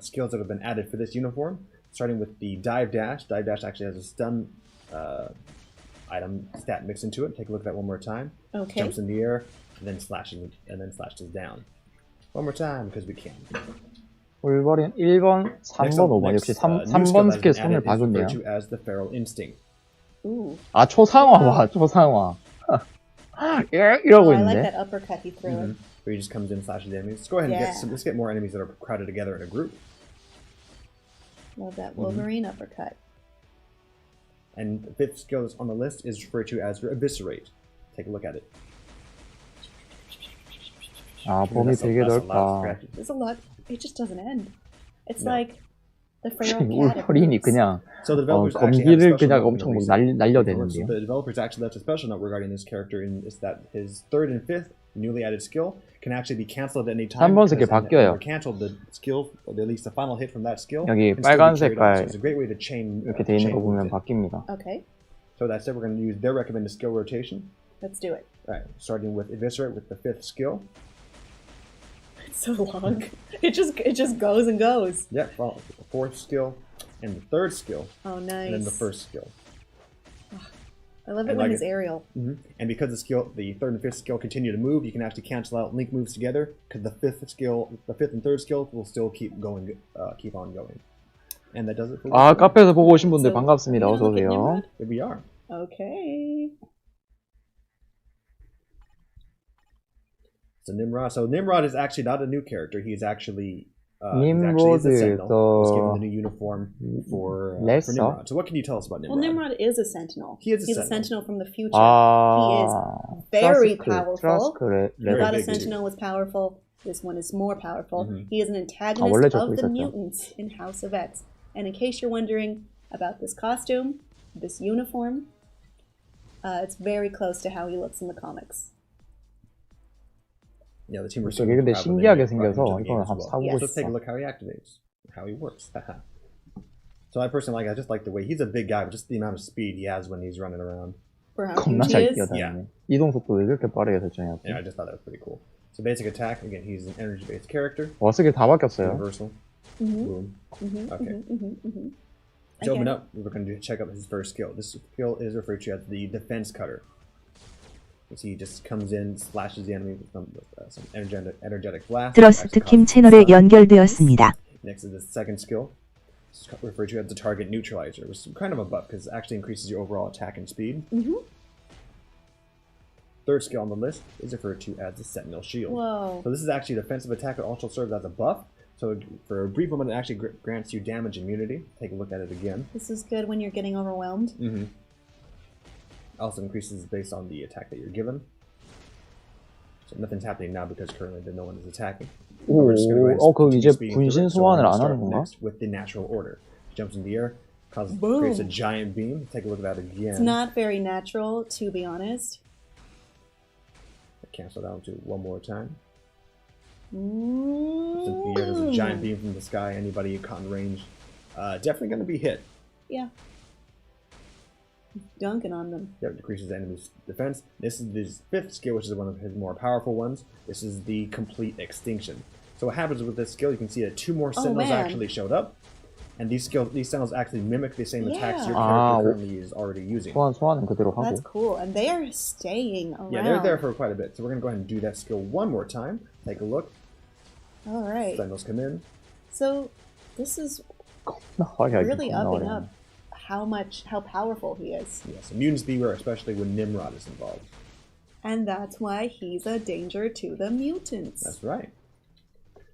skills that have been added for this uniform. Starting with the dive dash. Dive dash actually has a stun item stat mixed into it. Take a look at that one more time. Okay. Jumps in the air, and then slashes down. One more time because we can. wolverine 1번, 3번, 5번. 역시 3번 스킬 손을 봐줬네요. To as the feral instinct. Ooh. 아, 초상화 봐, 초상화. 이러고 Oh, I like 있는데. that uppercut he threw. Mm-hmm. Where he just comes in, slashes the enemies. Let's go ahead and Yeah. let's get more enemies that are crowded together in a group. Love that Wolverine uppercut. And the fifth skill that's on the list is referred to as eviscerate. Take a look at it. 아, 범위 되게 That's a lot of 넓다. scratches. There's a lot. It just doesn't end. It's No. like the feral cat. wolverine이 그냥 So the developers actually have a 검기를 special 그냥 note 엄청 in the 막 recent- 날려대는데요. The developers actually left a special note regarding this character, and it's that his third and fifth newly added skill can actually be canceled at any time. 3번 스킬 because 바뀌어요. when canceled, the skill, or at least the final hit from that skill, 여기 can still be 빨간 carried on. So 색깔 it's a great way to chain. 이렇게 돼 있는 거 chain 보면 moves in. 바뀝니다. Okay, So that said, we're going to use their recommended skill rotation. let's do it. All right, starting with eviscerate with the fifth skill. It's so long. It just goes and goes. Yeah, well, the fourth skill and the third skill, Oh, nice. and then the first skill. I love it and when like his it- aerial. And because the third and fifth skill continue to move, you can actually cancel out link moves together. Because the fifth and third skill will still keep on going. And that does it for 아, Wolverine. 카페에서 보고 오신 분들 So, 반갑습니다. you 어서 look at 오세요. Nimrod? Here we are. Okay. So Nimrod. So Nimrod is actually not a new character. He's actually Nimrod, he's a Sentinel. He was given the- the new uniform for Lesser? Nimrod. So what can you tell us about Well, Nimrod? Nimrod is a sentinel. He is a He's a sentinel. sentinel from the future. 아, very 트라스크, powerful. 트라스크 We thought a big, sentinel was powerful. This one is more powerful. Mhm. He is an 원래 antagonist 적고 of the 있었죠. mutants in House of X. And in case you're wondering about this costume, this uniform, it's very close to how he looks in the comics. Yeah, the team were 저게 근데 신기하게 생겨서 이거는 한번 사보고 So let's take a 싶어. look how he activates, how he works. So I personally I just like the way he's a big guy, but just the amount of speed he has when he's running around. For how 겁나 huge 잘 he is. 뛰어다니네. 이동 속도 왜 그렇게 빠르게 설정해놨지? Yeah, I just thought that was pretty cool. So basic attack, again, he's an energy-based character. 와, 스킬 다 바뀌었어요. Universal. Mhm. Boom. Mhm, Okay. mhm, mhm, mhm. To open Okay. up, we're going to check out his first skill. This skill is referred to as the defense cutter. You see, he just comes in, slashes the enemy with some energetic blast. 트러스트 킴 채널에 연결되었습니다. Next is the second skill. It's referred to as the target neutralizer, which is kind of a buff because it actually increases your overall attack and speed. Mhm. Third skill on the list is referred to as the Sentinel Shield. Whoa. So this is actually a defensive attack that also serves as a buff. So for a brief moment, it actually grants you damage immunity. Take a look at it again. This is good when you're getting overwhelmed. Mm-hmm. Also increases based on the attack that you're given. So nothing's happening now because currently no one is attacking. 오, We're just gonna go ahead and 그럼 continue 이제 speeding through 분신 it. So we're 소환을 gonna 안 start 하는 건가? next with the natural order. Jumps in the air, Boom. creates a giant beam. Take a look at that again. It's not very natural, to be honest. cancel that to one more time. Mm. Since there's a giant beam from the sky, anybody caught in range, definitely going to be hit. Yeah. Dunking on them. Yep, decreases the enemy's defense. This is his 5th skill, which is one of his more powerful ones. This is the complete extinction. So what happens with this skill, you can see that 2 more sentinels actually showed up. And these sentinels actually mimic the same attacks your character currently is already using. 소환은 그대로 하고. That's cool. And they are staying around. Yeah, they're there for quite a bit. So we're going to go ahead and do that skill one more time. Take a look. All right. Sentinels come in. So this is really upping up how powerful he is. Yes, mutants beware, especially when Nimrod is involved. And that's why he's a danger to the mutants. That's right.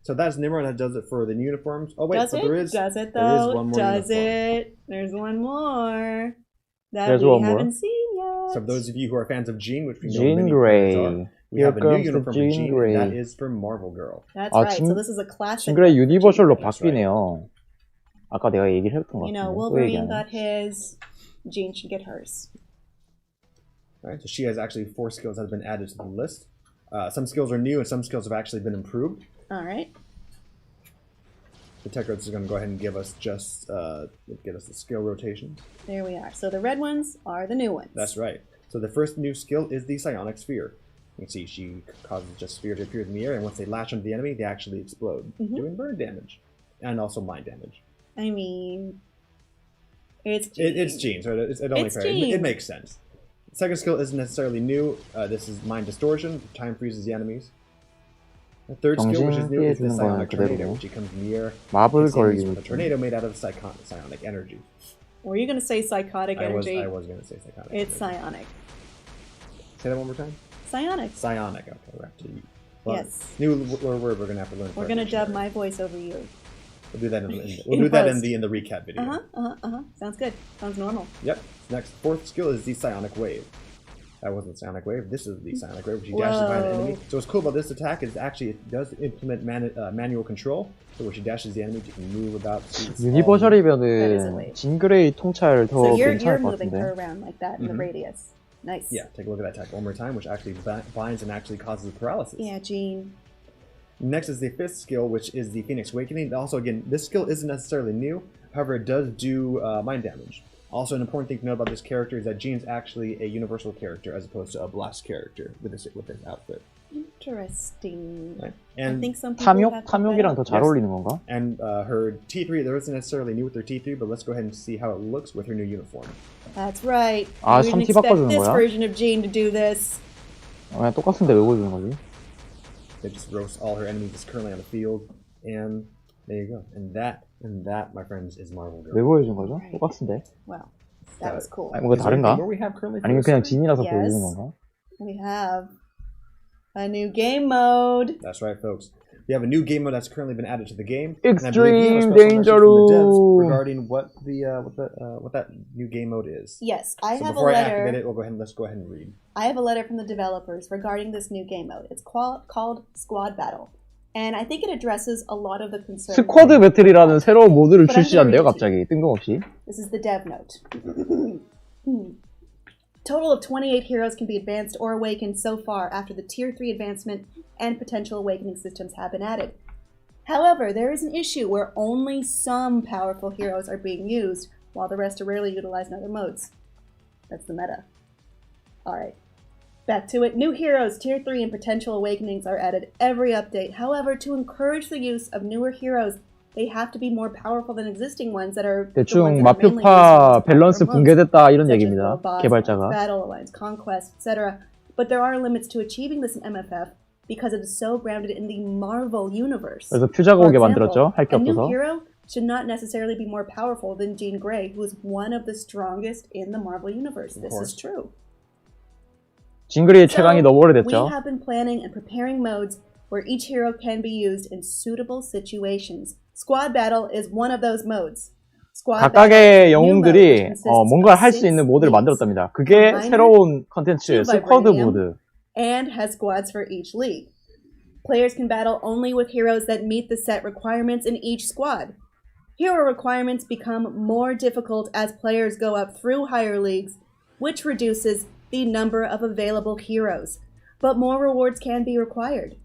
So that's Nimrod that does it for the uniforms. Oh wait, does but it? there is Does it though? There is one more does uniform. it? There's one more that There's we one more. haven't seen yet. So for those of you who are fans of Jean, which we know Jean many Grey. fans are, we Here have a new comes uniform the for Jean Jean, Grey. and that is for Marvel Girl. That's 아, right. 진- So this is a classic. 징그레 one for 유니버셜로 Jean Grey. 바뀌네요. 아까 내가 얘기를 했던 것 You 같은데. know, 또 Wolverine 얘기하네. got his. Jean should get hers. Right, so she has actually 4 skills that have been added to the list. Some skills are new, and some skills have actually been improved. All right. The tech notes is going to go ahead and give us just get us the skill rotation. There we are. So the red ones are the new ones. That's right. So the first new skill is the Psionic Sphere. You can see she causes just spheres to appear in the air, and once they latch onto the enemy, they actually explode, doing burn damage and also mind damage. I mean, it's Jean. It's Jean, so it only It's fair. Jean. It makes sense. Second skill isn't necessarily new. This is Mind Distortion. Time freezes the enemies. The third skill, which is new, is the 정신 Psionic 피해주는 Tornado, 거는 which comes in the air. 마블 It's enemies 걸기. with a tornado made out of psionic energy. Were you going to say psychotic energy? I was going to say psychotic It's energy. psionic. Say that one more time. Psionic. Psionic. Okay, we're actually. Yes. New word we're going to have to learn. We're going to dub dictionary. my voice over you. We'll do that. In Do that post. in the recap video. Sounds good. Sounds normal. Yep. Next, fourth skill is the Psionic Wave. That wasn't Psionic Wave. This is the Psionic Wave, which she dashes behind the enemy. So what's cool about this attack is actually it does implement manual control. So where she dashes the enemy, she can move about. 유니버셜이면은 징그레이 통찰 더 So you're 괜찮을 것 moving 같은데. her around like that in the radius. Nice. Yeah, take a look at that attack one more time, which actually binds and actually causes paralysis. Yeah, Jean. Next is the 5th skill, which is the Phoenix Awakening. Also, again, this skill isn't necessarily new. However, it does do mind damage. Also, an important thing to know about this character is that Jean's actually a universal character as opposed to a blast character with this outfit. Interesting. Right? I And think some people have 탐욕이랑 더 잘 Yes. 어울리는 건가? her T3, there isn't necessarily new with her T3, but let's go ahead and see how it looks with her new uniform. That's right. 아, We didn't 3T expect 바꿔주는 this 거야? version of Jean to do this. 그냥 똑같은데 왜 보여주는 거지? It just roasts all her enemies that's currently on the field, and there you go. And that, my friends, is Marvel Girl. 왜 보여준 거죠? 똑같은데? Wow. That was cool. 아니, 뭔가 Is there anything 다른가? more we have currently for 아니면 this? 그냥 진이라서 Yes. 보여주는 건가? We have a new game mode. That's right, folks. We have a new game mode that's currently been added to the game. Extreme and I believe we have a special message Danger from the devs Room. regarding what that new game mode is. Yes, I So have a before I activate letter. it, let's go ahead and read. I have a letter from the developers regarding this new game mode. It's called Squad Battle, and I think it addresses a lot of the concerns. 스쿼드 배틀이라는 새로운 모드를 But I'm 출시한대요, gonna read 갑자기. 뜬금없이. This is the dev note. Total of 28 heroes can be advanced or awakened so far after the Tier 3 advancement and potential awakening systems have been added. However, there is an issue where only some powerful heroes are being used, while the rest are rarely utilized in other modes. That's the meta. Alright. Back to it. New heroes, Tier 3, and potential awakenings are added every update. However, to encourage the use of newer heroes, they have to be more powerful than existing ones that are the 대충 ones that are mainly used 마표파 in 밸런스 modes, 붕괴됐다 이런 such as 얘기입니다. World Boss, 개발자가. Battle, Alliance Conquest, etc. But there are limits to achieving this in MFF because it is so grounded in the Marvel universe. 그래서 퓨자가 For 오게 example, 만들었죠. 할 게 a new 없어서. hero should not necessarily be more powerful than Jean Grey, who is one of the strongest in the Marvel universe. This is true. 징그리의 최강이 너무 We 오래됐죠. have been planning and preparing modes where each hero can be used in suitable situations. Squad Battle is one of those modes. Squad Battle is 각각의 a new mode which 영웅들이 consists 뭔가를 of 할 수 6 있는 모드를 leads, 만들었답니다. 그게 Minor, 새로운 컨텐츠, 스쿼드 Vibranium, 모드. and has squads for each league. Players can battle only with heroes that meet the set requirements in each squad. Hero requirements become more difficult as players go up through higher leagues, which reduces the number of available heroes. but more rewards can be acquired,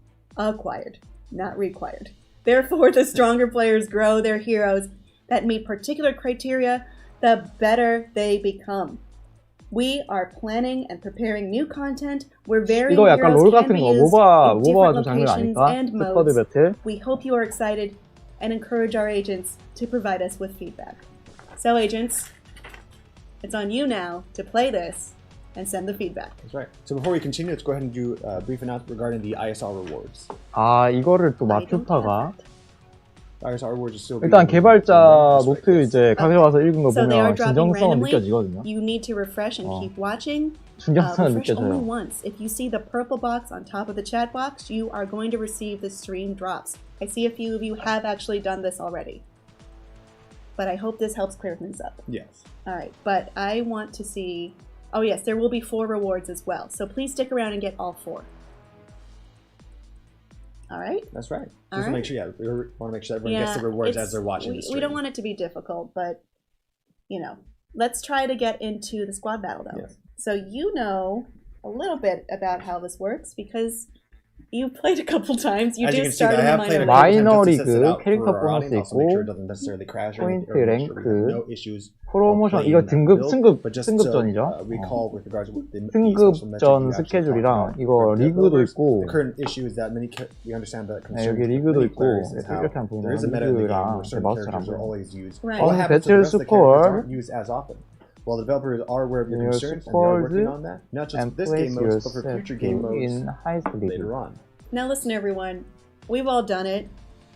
not required. Therefore, the stronger players grow their heroes that meet particular criteria, the better they become. We are planning and preparing new content where varying 이거 약간 heroes 롤 can 같은 be 거, used 모바 in different 좀 장르 locations 아닐까? and 스쿼드 modes. 배틀. We hope you are excited and encourage our agents to provide us with feedback. So agents, it's on you now to play this and send the feedback. That's right. So before we continue, let's go ahead and do a brief announcement regarding the ISR rewards. 아, 이거를 또 마큐파가 ISR rewards are still 일단 being 개발자 released right 노트 이제 가져와서 읽은 거 So they are 보면 dropping 진정성은 randomly. 느껴지거든요. You need to refresh and keep watching. 진정성은 Refresh only 느껴져요. once. If you see the purple box on top of the chat box, you are going to receive the stream drops. I see a few of you have actually done this already. But I hope this helps clear things up. Yes. Alright, but I want to see... Oh yes, there will be 4 rewards as well. So please stick around and get all 4. Alright? That's right. All Just to right. make sure, we want to make sure everyone gets the rewards as they're watching the stream. We don't want it to be difficult, but, you know, let's try to get into the squad battle, though. Yes. So you know a little bit about how this works because you played a couple times. You As you did can see, start I in the have played a minor couple league. times just to test it out 캐릭터 for our 보너스 audience, also make sure 있고, it doesn't necessarily crash or 포인트, anything, or make sure we have 랭크, no issues 프로모션, playing 이거 that 등급, build, but just 승급전이죠. to recall with regards to the 승급전 스케줄이랑 이거 리그도 있고, the current issue is that we understand that 네, 여기 리그도 있고, 이렇게 하면 보면 there is a meta in the game where 리그랑 certain 마우스랑 characters are 보면 always used. Right. What 어느 happens to the 배틀 rest of the characters 스코어, aren't used as often? While the developers are aware of your your concerns and they are working scores on that, not just and for this place game modes, but for yourself future game modes in highest league. later on. Now listen, everyone. We've all done it.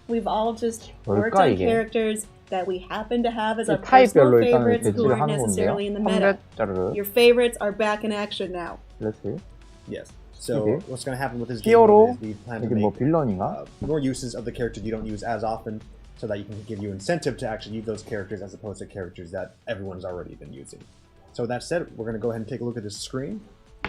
We've all just worked 뭘까, on 이게? characters that we happen to have as our 타입별로 personal 일단 favorites who 배치를 aren't 하는 건데요. necessarily in the meta. 컴뱃자를 Your favorites are back in action now. 그렇지. Yes. So Okay. what's going to happen with this game 히어로, mode is we plan to 이게 뭐 make 빌런인가? more uses of the characters you don't use as often, so that you can give you incentive to actually use those characters as opposed to characters that everyone's already been using. So with that said, we're going to go ahead and take a look at this screen.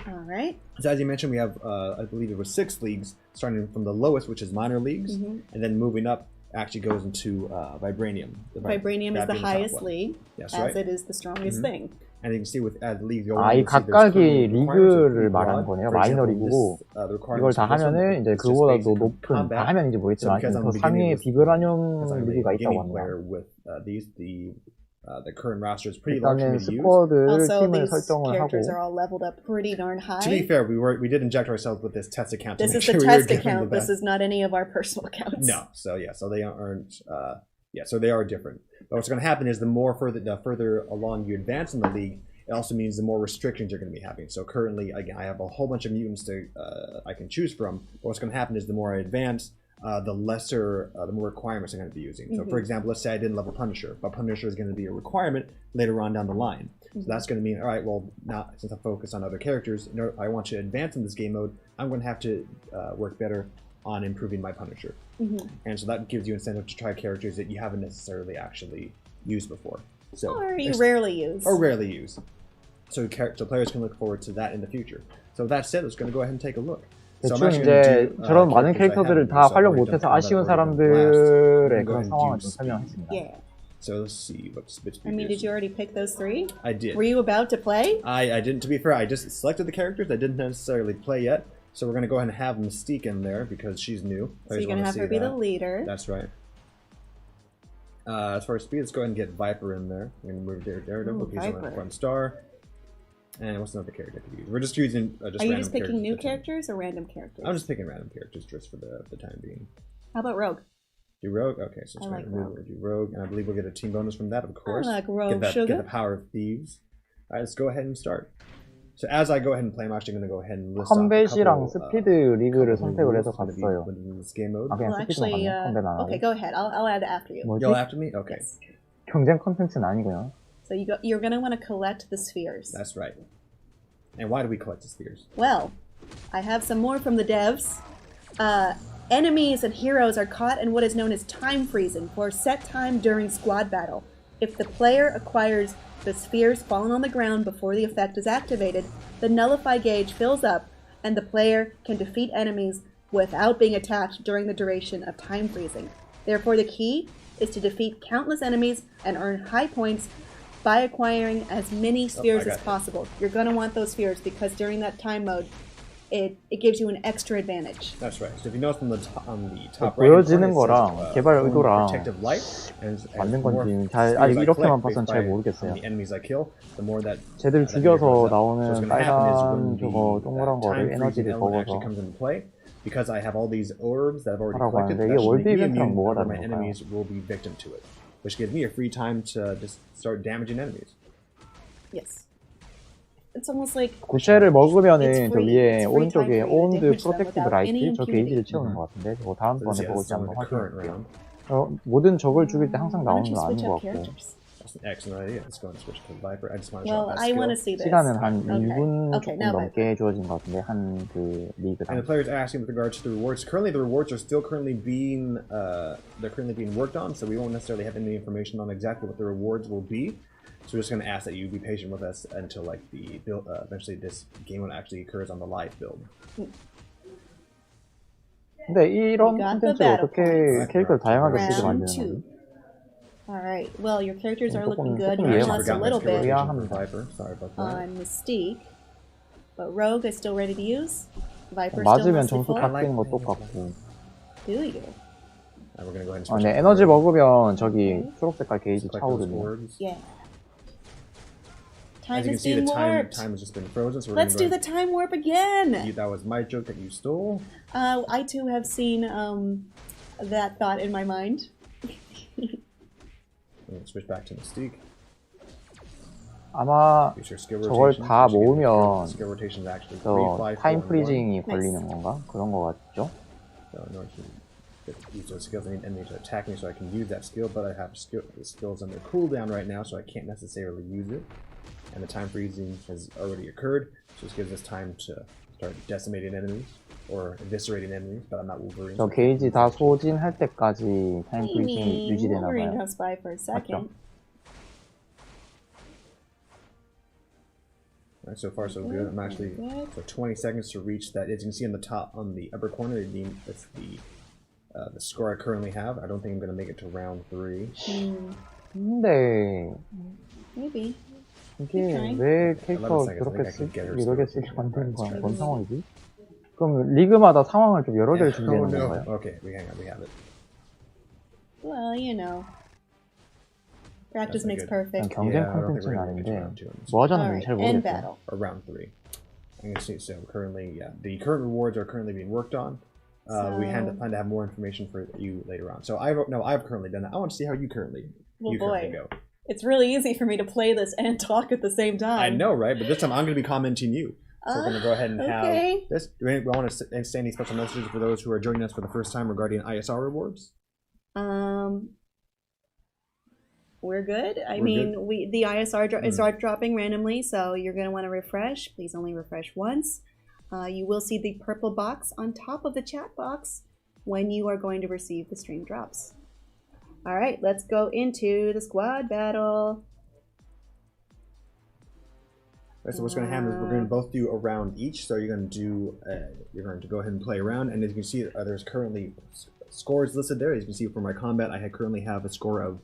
All right. So as you mentioned, we have, I believe it was 6 leagues, starting from the lowest, which is minor leagues, and then moving up actually goes into Vibranium. Vibranium is that the being top highest one. league, That's as right. it is the strongest thing. And you can see with as leagues go 아, on, 이 you can see there's 각각이 current requirements 리그를 pretty 말하는 broad. 거네요. For 마이너 example, 리그고, the 이걸 requirements 다 for this one, 하면은 이제 it's just 그거보다 더 basic 높은, 다 combat. 하면인지 모르겠지만 because 하여튼 on 그 the beginning 상위의 was- 비교라는 Because on the 리그가 있다고 beginning 합니다. where with the current roster is pretty large 일단은 for me to use. 스쿼드 Also, 팀을 these 설정을 하고, characters are all leveled up pretty darn To be high. fair, we did inject ourselves with this test account. To This make is the sure we were test given account. the This best. is not any of our personal accounts. No, so yeah, so they aren't. So they are different. But what's going to happen is the further along you advance in the league, it also means the more restrictions you're going to be having. So currently, again, I have a whole bunch of mutants I can choose from. But what's going to happen is the more I advance, the more requirements I'm going to be using. So for example, let's say I didn't level Punisher, but Punisher is going to be a requirement later on down the line. So that's going to mean, all right, well, now since I focus on other characters, I want to advance in this game mode, I'm going to have to work better on improving my Punisher. And so that gives you incentive to try characters that you haven't necessarily actually used before. So Or you rarely use. or rarely use. So players can look forward to that in the future. So with that said, let's going to go ahead and take a look. So I'm 대충 actually gonna 이제 do, 저런 많은 characters I 캐릭터들을 haven't 다 used, so I've 활용 already 못해서 done 아쉬운 combat, already done 사람들의 blast. 그런 I'm 상황을 going 좀 to do 설명하겠습니다. Yeah. So let's see what speed I mean, did you already pick those 3? I did. Were you about to play? I didn't. To be fair, I just selected the characters. I didn't necessarily play yet. So we're going to go ahead and have Mystique in there because she's new. So you're going to have her be the leader. That's right. As far as speed, let's go ahead and get Viper in there. We're going to move Daredevil. Ooh, He's on Viper. front star. And what's another character I could use? We're just using Are you random just picking new for the time. characters or random characters? I'm just picking random characters just for the time being. How about Rogue? Do Rogue? Okay, so I it's like random. Rogue. We'll do Rogue, and I believe we'll get a team bonus from that, of course. like Rogue, get sugar. the power of thieves. All right, let's go ahead and start. So as I go ahead and play, I'm actually going to go ahead and list off a 컴뱃이랑 couple, 스피드 리그를 couple 선택을 해서 rules gonna be 갔어요. within this game mode. 아, 그냥 Well, 스피드만 actually, 가네. 컴뱃 안 하고. okay, go ahead. I'll add after you. 뭐지? Y'all after me? Okay, Yes. 경쟁 컨텐츠는 아니고요. So you're going to want to collect the spheres. that's right. And why do we collect the spheres? Well, I have some more from the devs. Enemies and heroes are caught in what is known as time freezing for a set time during squad battle. If the player acquires the spheres fallen on the ground before the effect is activated, the nullify gauge fills up, and the player can defeat enemies without being attacked during the duration of time freezing. Therefore, the key is to defeat countless enemies and earn high points by acquiring as many spheres I as got you. possible. You're going to want those spheres because during that time mode, it gives you an extra advantage. That's right. So if you notice on the top right, 보여지는 거랑 개발 own 의도랑 protective light, and 맞는 more 건지 잘 spears 아직 I 이렇게만 collect 봐선 based 잘 by 모르겠어요. the enemies I kill, the more that 쟤들 that meter 죽여서 goes up. So what's 나오는 going to happen is when 빨간 저거 동그란 the 거를 time freezing 에너지를 element actually 먹어서 comes into play, because I have all these orbs that I've already 하라고 collected, 하는데 이게 that should 월드 make me 이벤트랑 immune, 뭐가 or my 다른 걸까요? enemies will be victim to it, which gives me a free time to just start damaging enemies. Yes. It's almost like 구체를 먹으면은 It's 저 free. 위에 It's free 오른쪽에 time for you to 온드 damage them 프로텍티브 without 라이트 any 저 impunity. 게이지를 채우는 것 같은데 그거 다음번에 So 보고 this 한번 is the current 확인할게요. round. 모든 적을 죽일 때 항상 why don't 나오는 you 건 아닌 switch 것 up 같고 characters? That's an excellent idea. Let's go and switch to Viper. I just want to Well, show that I skill. want to see this. 시간은 한 Okay. 1분 Okay, 조금 now 넘게 Viper. 주어진 것 같은데 한 그 And the 리그당 players are asking with regards to the rewards. Currently, the rewards are still currently being worked on, so we won't necessarily have any information on exactly what the rewards will be. So we're just going to ask that you be patient with us until like the build. Eventually, this game one actually occurs on the live build. 근데 이런 We got the 콘텐츠를 battle 어떻게 points. 캐릭터를 다양하게 쓰게 Round 만드는 two. 거지? Alright, well, your characters are looking 조금 good. 조금 You 이해가 lost a 안 little 가요. bit Yeah. Viper. Sorry about that. on Mystique. But Rogue is still ready to use. Viper still 맞으면 mostly 점수 full. 깎이는 거 똑같고 Do you? We're going to go ahead and 아, switch. 네, up 에너지 the rewards. 먹으면 저기 초록색깔 게이지 Collect those 차오르네요. orbs. Yeah. As Time you can is see, the being warped. time has just been frozen. So we're Let's do gonna the time warp again. That was my joke that you stole. I too have seen that thought in my mind. I'm going to switch back to Mystique. 아마 Use your skill 저걸 rotation. 다 So you get 모으면 skill rotation is actually 3, 저 5, 4, 타임 and 1. 프리징이 Nice. 걸리는 건가? 그런 거 같죠? So in order to use those skills, I need enemy to attack me so I can use that skill, but I have the skills under cooldown right now, so I can't necessarily use it. And the time freezing has already occurred, so this gives us time to start decimating enemies or eviscerating enemies, but I'm not Wolverine. 저 게이지 다 소진할 때까지 타임 프리징이 유지되나 Wolverine 봐요. goes by for a second. Alright, so far so good. I'm actually Good. so 20 seconds to reach that. As you can see on the top, on the upper corner, it's the score I currently have. I don't think I'm gonna make it to round 3. 근데 Maybe. 이게 왜 캐릭터 11 그렇게 seconds. I think I can get her 이렇게 skill. 쓰게 만드는 거야? Right, 뭔 right. 상황이지? 그럼 리그마다 상황을 좀 여러 개를 Oh 준비하는 no. 건가요? Okay, we hang on. We have it. Well, you know. Practice That's makes good. 그냥 perfect. 경쟁 Yeah, I don't think 콘텐츠는 we're gonna make it to 아닌데 round 2 on this. 뭐 하자는 Alright, 잘 end 모르겠어요. battle. Or round 3. I'm gonna see. So currently, yeah, the current rewards are currently being worked on. We plan to have more information for you later on. So I've currently done that. I want to see how you currently currently boy. go. It's really easy for me to play this and talk at the same time. I know, right? But this time I'm going to be commenting you. So we're going to go ahead and okay. have this. Do we want to say any special messages for those who are joining us for the first time regarding ISR rewards? We're good. I We're mean, good? the ISR is dropping randomly, so you're going to want to refresh. Please only refresh once. You will see the purple box on top of the chat box when you are going to receive the stream drops. All right, let's go into the squad battle. Right, so what's going to happen is we're going to both do a round each. So you're going to go ahead and play a round, and as you can see, there's currently scores listed there. As you can see, for my combat, I currently have a score of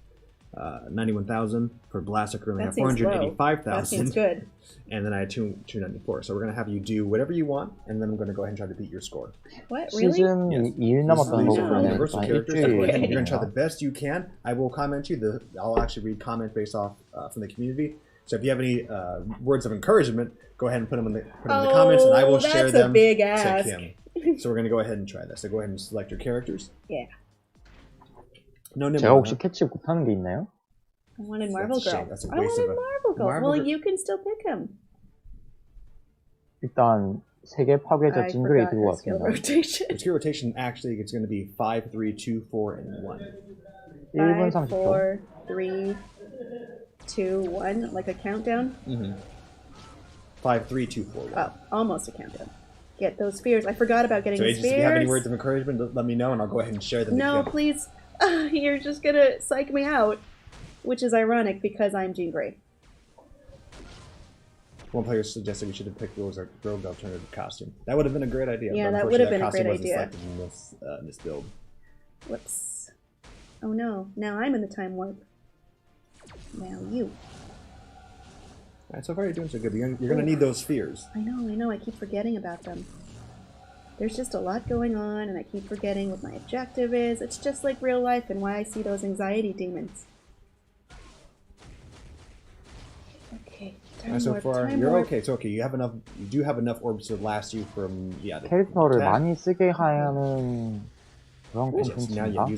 91,000. For blast, I currently have That seems low. 485,000. That seems good. And then I had 294. So we're going to have you do whatever you want, and then I'm going to go ahead and try to beat your score. What, really? 시즌 Yes. 2일 남았던 These 거고 are 그러면 universal 한 characters. So go ahead. You're going to try the 일주일이네요. best you can. I will comment you. I'll actually read comments based off from the community. So if you have any words of encouragement, go ahead and put them in the comments, and I will share them That's a big to ask. Kim. So we're going to go ahead and try this. So go ahead and select your characters. Yeah. No, 제가 혹시 캐치 못하는 게 있나요? I wanted Marvel That's a Girl. shame. That's a I waste wanted of a- Marvel Girl. Marvel Well, Girl- you can still pick him. 일단 세계 파괴자 I 징그레이 forgot 들고 her skill 왔습니다. rotation. The skill rotation actually it's going to be 5, 3, 2, 4, and 1. 1분 5, 30초. 4, 3, 2, 1, like a countdown. 5, 3, 2, 4, 1. Oh, almost a countdown. Get those spheres. I forgot about getting So the agents, if you have any spheres. words of encouragement, let me know, and I'll go ahead and share them. No, with you. please. You're just gonna psych me out. Which is ironic because I'm Jean Grey. One player suggested we should have picked Rogue's alternative costume. That would have been a great idea. Yeah, but that would have unfortunately, been a great costume idea. wasn't selected in this build. Whoops. Oh no, now I'm in the time warp. Now you. Alright, so far you're doing so good. You're gonna need those spheres. I know, I keep forgetting about them. There's just a lot going on, and I keep forgetting what my objective is. It's just like real life and why I see those anxiety demons. Okay, time So warp, far, time you're warp. okay. It's okay. You have enough. You do have enough orbs to last you from the 캐릭터를 attack. 많이 쓰게 하는 그런 Yes, now 콘텐츠인가? you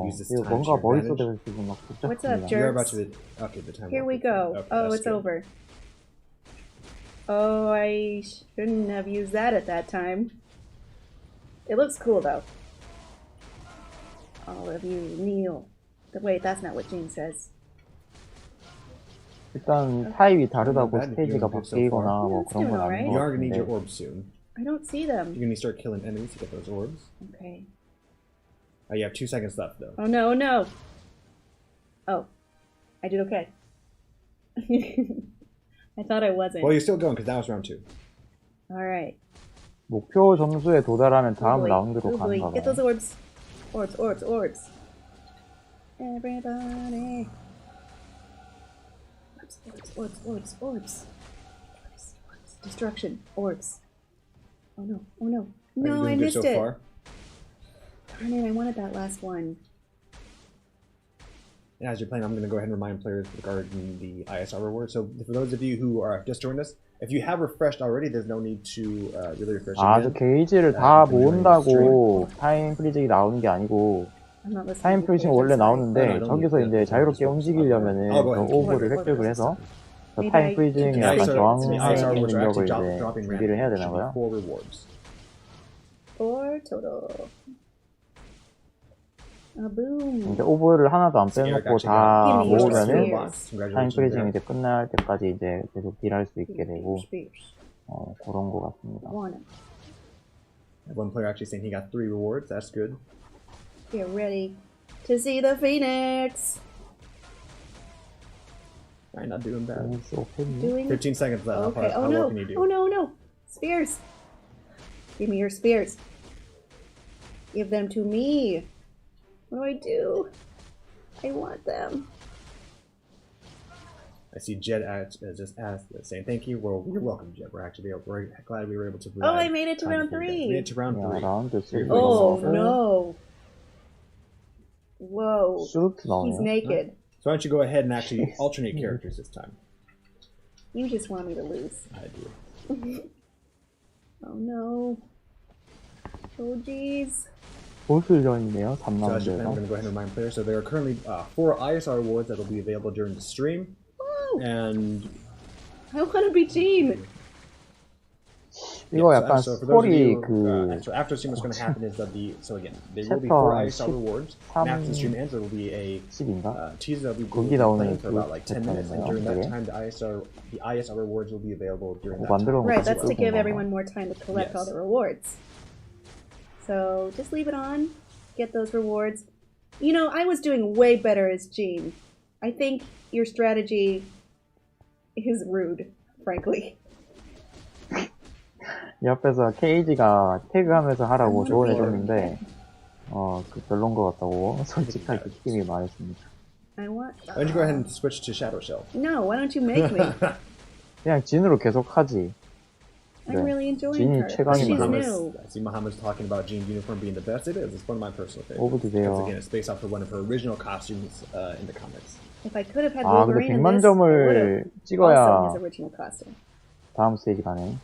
use this 이거 time to 뭔가 your 머릿속에 advantage. 지금 막 What's up, 복잡합니다. Jer- You're about to. Okay, the time. Here warp we is go. done. Okay, Oh, that's it's good. over. Oh, I shouldn't have used that at that time. It looks cool, though. All of you, kneel. Wait, that's not what Jean says. 일단 타입이 다르다고 Not bad. 스테이지가 You're good so far. 바뀌거나 뭐 It's 그런 건 doing 아닌 alright. You 것 are gonna need your 같은데 orbs soon. I don't see them. You're gonna start killing enemies to get those orbs. Okay. You have 2 seconds left though. Oh no, no. Oh, I did okay. I thought I wasn't. Well, you're still going because that was round 2. All right. 목표 점수에 도달하면 Oh 다음 boy. 라운드로 Oh boy. 가는가 Get those 봐요. orbs. Orbs, orbs, orbs. Everybody. Orbs, orbs, orbs, orbs, orbs. Orbs, orbs. Destruction. Orbs. Oh no, oh no. Are you No, doing I good missed so it. far? Darn it, I wanted that last one. And as you're playing, I'm going to go ahead and remind players regarding the ISR reward. So for those of you who are just joined us, if you have refreshed already, there's no need to really refresh 아, 저 again. 게이지를 다 모은다고 타임 프리징이 나오는 게 아니고 I'm not listening. 타임 to 프리징 Paige, 원래 I'm sorry. 나오는데 저기서 이제 자유롭게 움직이려면은 I'll go 저 ahead and keep 오버를 it. 획득을 해서 저 Maybe 타임 I 프리징에 can 약간 just say 저항하는 it's ISR rewards are 능력을 actually 이제 dropping 준비를 해야 randomly. Should 되나봐요. be 4 rewards. 4 total. A boom. 이제 오버를 하나도 안 빼놓고 다 Give me your 모으면은 spears. 타임 프리징 Congratulations. 이제 끝날 때까지 이제 계속 딜할 수 있게 되고 Spears. 그런 거 같습니다. One. One player actually saying he got 3 rewards. That's good. Get ready to see the phoenix. Alright, not doing bad. Doing 15 seconds left. okay. How Oh well no! can you do? Oh no! No! Spears. Give me your spears. Give them to me. What do I do? I want them. I see Jed just asked, saying thank you. Well, you're welcome, Jed. We're glad we were able to. Oh, I made it to provide round time for you guys. 3. Made it to round 3. 라운드 3. Oh no! Whoa! 슈트 He's 나오네요. naked. So why don't you go ahead and actually alternate characters this time? You just want me to lose. I do. Oh no. Oh jeez. 보스전이네요. So as you're playing, I'm 3라운드에서. going to go ahead and remind players. So there are currently 4 ISR awards that will be available during the stream, Woo! and I want to be Jean. 이거 약간 so for those of 스토리 you, 그 so after stream, what's going to happen is that so again, there will be 챕터 4 ISR rewards. And after the 13 stream ends, there will be a 10인가? teaser that we will 거기 be 나오는 playing for 그 about like 10 minutes, and during that 챕터인가요? time, the ISR rewards will be available during that 만들어 time. Right, 놓고 that's to 쓰고 give 막. everyone more time to collect Yes. all the rewards. So just leave it on, get those rewards. You know, I was doing way better as Jean. I think your strategy is rude, frankly. 옆에서 케이지가 태그하면서 하라고 음, 조언해줬는데 그 별론 것 같다고 솔직하게 팀이 말했습니다. I want. Why don't you go ahead and switch to Shadow Shell? No, why don't you make me? 그냥 진으로 계속 하지. I'm really enjoying Jean이 her. 최강이다. She's Muhammad's- new. I see Muhammad's talking about Jean's uniform being the best. It is. It's one of my personal favorites. 오브 드세요. Once again, it's based off of one of her original costumes in the comics. If I could have had 아, 근데 Wolverine in 100만 this, I would 점을 have. Also 찍어야 his original costume. 다음 스테이지 가네.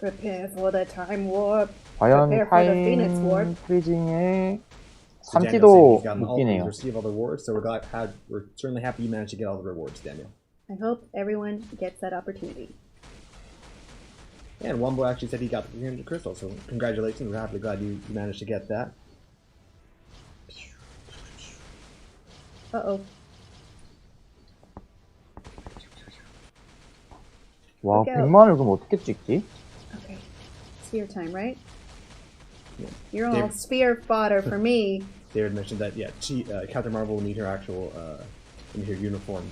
Prepare for the time warp. 과연 Prepare for the Phoenix 타임 Warp. 프리징의 So Daniel saying 삼티도 he's gotten all, he's 웃기네요. received all the rewards. So we're certainly happy you managed to get all the rewards, Daniel. I hope everyone gets that opportunity. And Wumbo actually said he got the 300 crystals. So congratulations. We're happily glad you managed to get that. Uh-oh. 와, Look out. 100만을 그럼 어떻게 찍지? Okay. Spear time, right? Yeah. You're all Dave- spear fodder for me. David mentioned that Captain Marvel will need her actual in her uniform,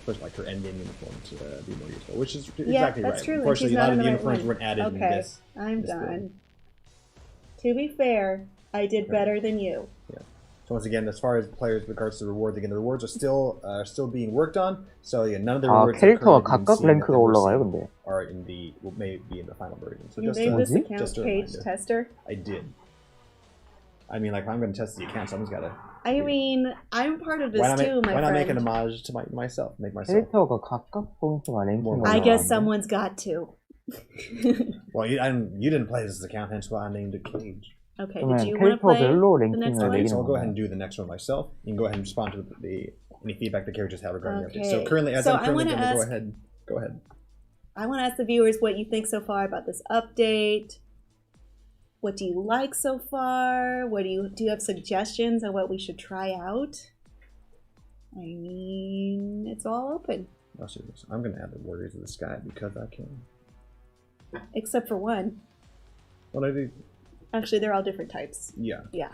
first like her endgame uniform to be more useful, which is Yeah, exactly that's right. true. and Unfortunately, she's a lot not of in the the right uniforms one. weren't added in Okay, this. I'm this done. build. To be fair, I did better than you. Yeah. So once again, as far as players with regards to the rewards, again, the rewards are still being worked on. So again, none of the 아, rewards that are 캐릭터가 currently being 각각 seen that 랭크가 we're 올라가요, seeing 근데. are in the may be in the final version. So You just named this 뭐지? account just a Cage reminder. Tester? I did. I mean, like, if I'm going to test the account, someone's got to. I mean, I'm part of this Why not, too, my why not make an friend. homage to myself? Make myself. 캐릭터가 각각 포인트가 랭킹 I guess 올라가는데. someone's got to. Well, you didn't play this account, hence why I named it Cage. Okay, 그러면 did you want to play 캐릭터별로 the next 랭킹을 one? 매기는 So I'll go ahead 건가요? and do the next one myself. You can go ahead and respond to any feedback the characters have regarding the update. So Okay. currently, as So I'm I currently wanna going to ask- go ahead. I want to ask the viewers what you think so far about this update. What do you like so far? What do you have suggestions on what we should try out? I mean, it's all open, I'll see this. I'm going to add the Warriors of the Sky because I can. except for one. What I do? Actually, they're all different types. Yeah. Yeah.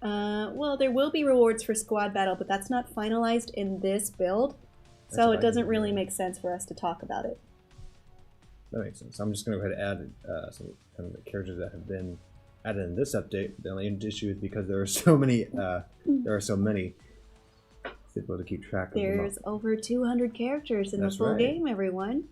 Well, there will be rewards for squad battle, but that's not finalized in this build, That's so what it I doesn't did, really yeah. make sense for us to talk about it. That makes sense. I'm just going to go ahead and add some kind of the characters that have been added in this update. The only issue is because there are so many. It's difficult to keep track of them. There's over 200 characters in the That's full right. game, everyone.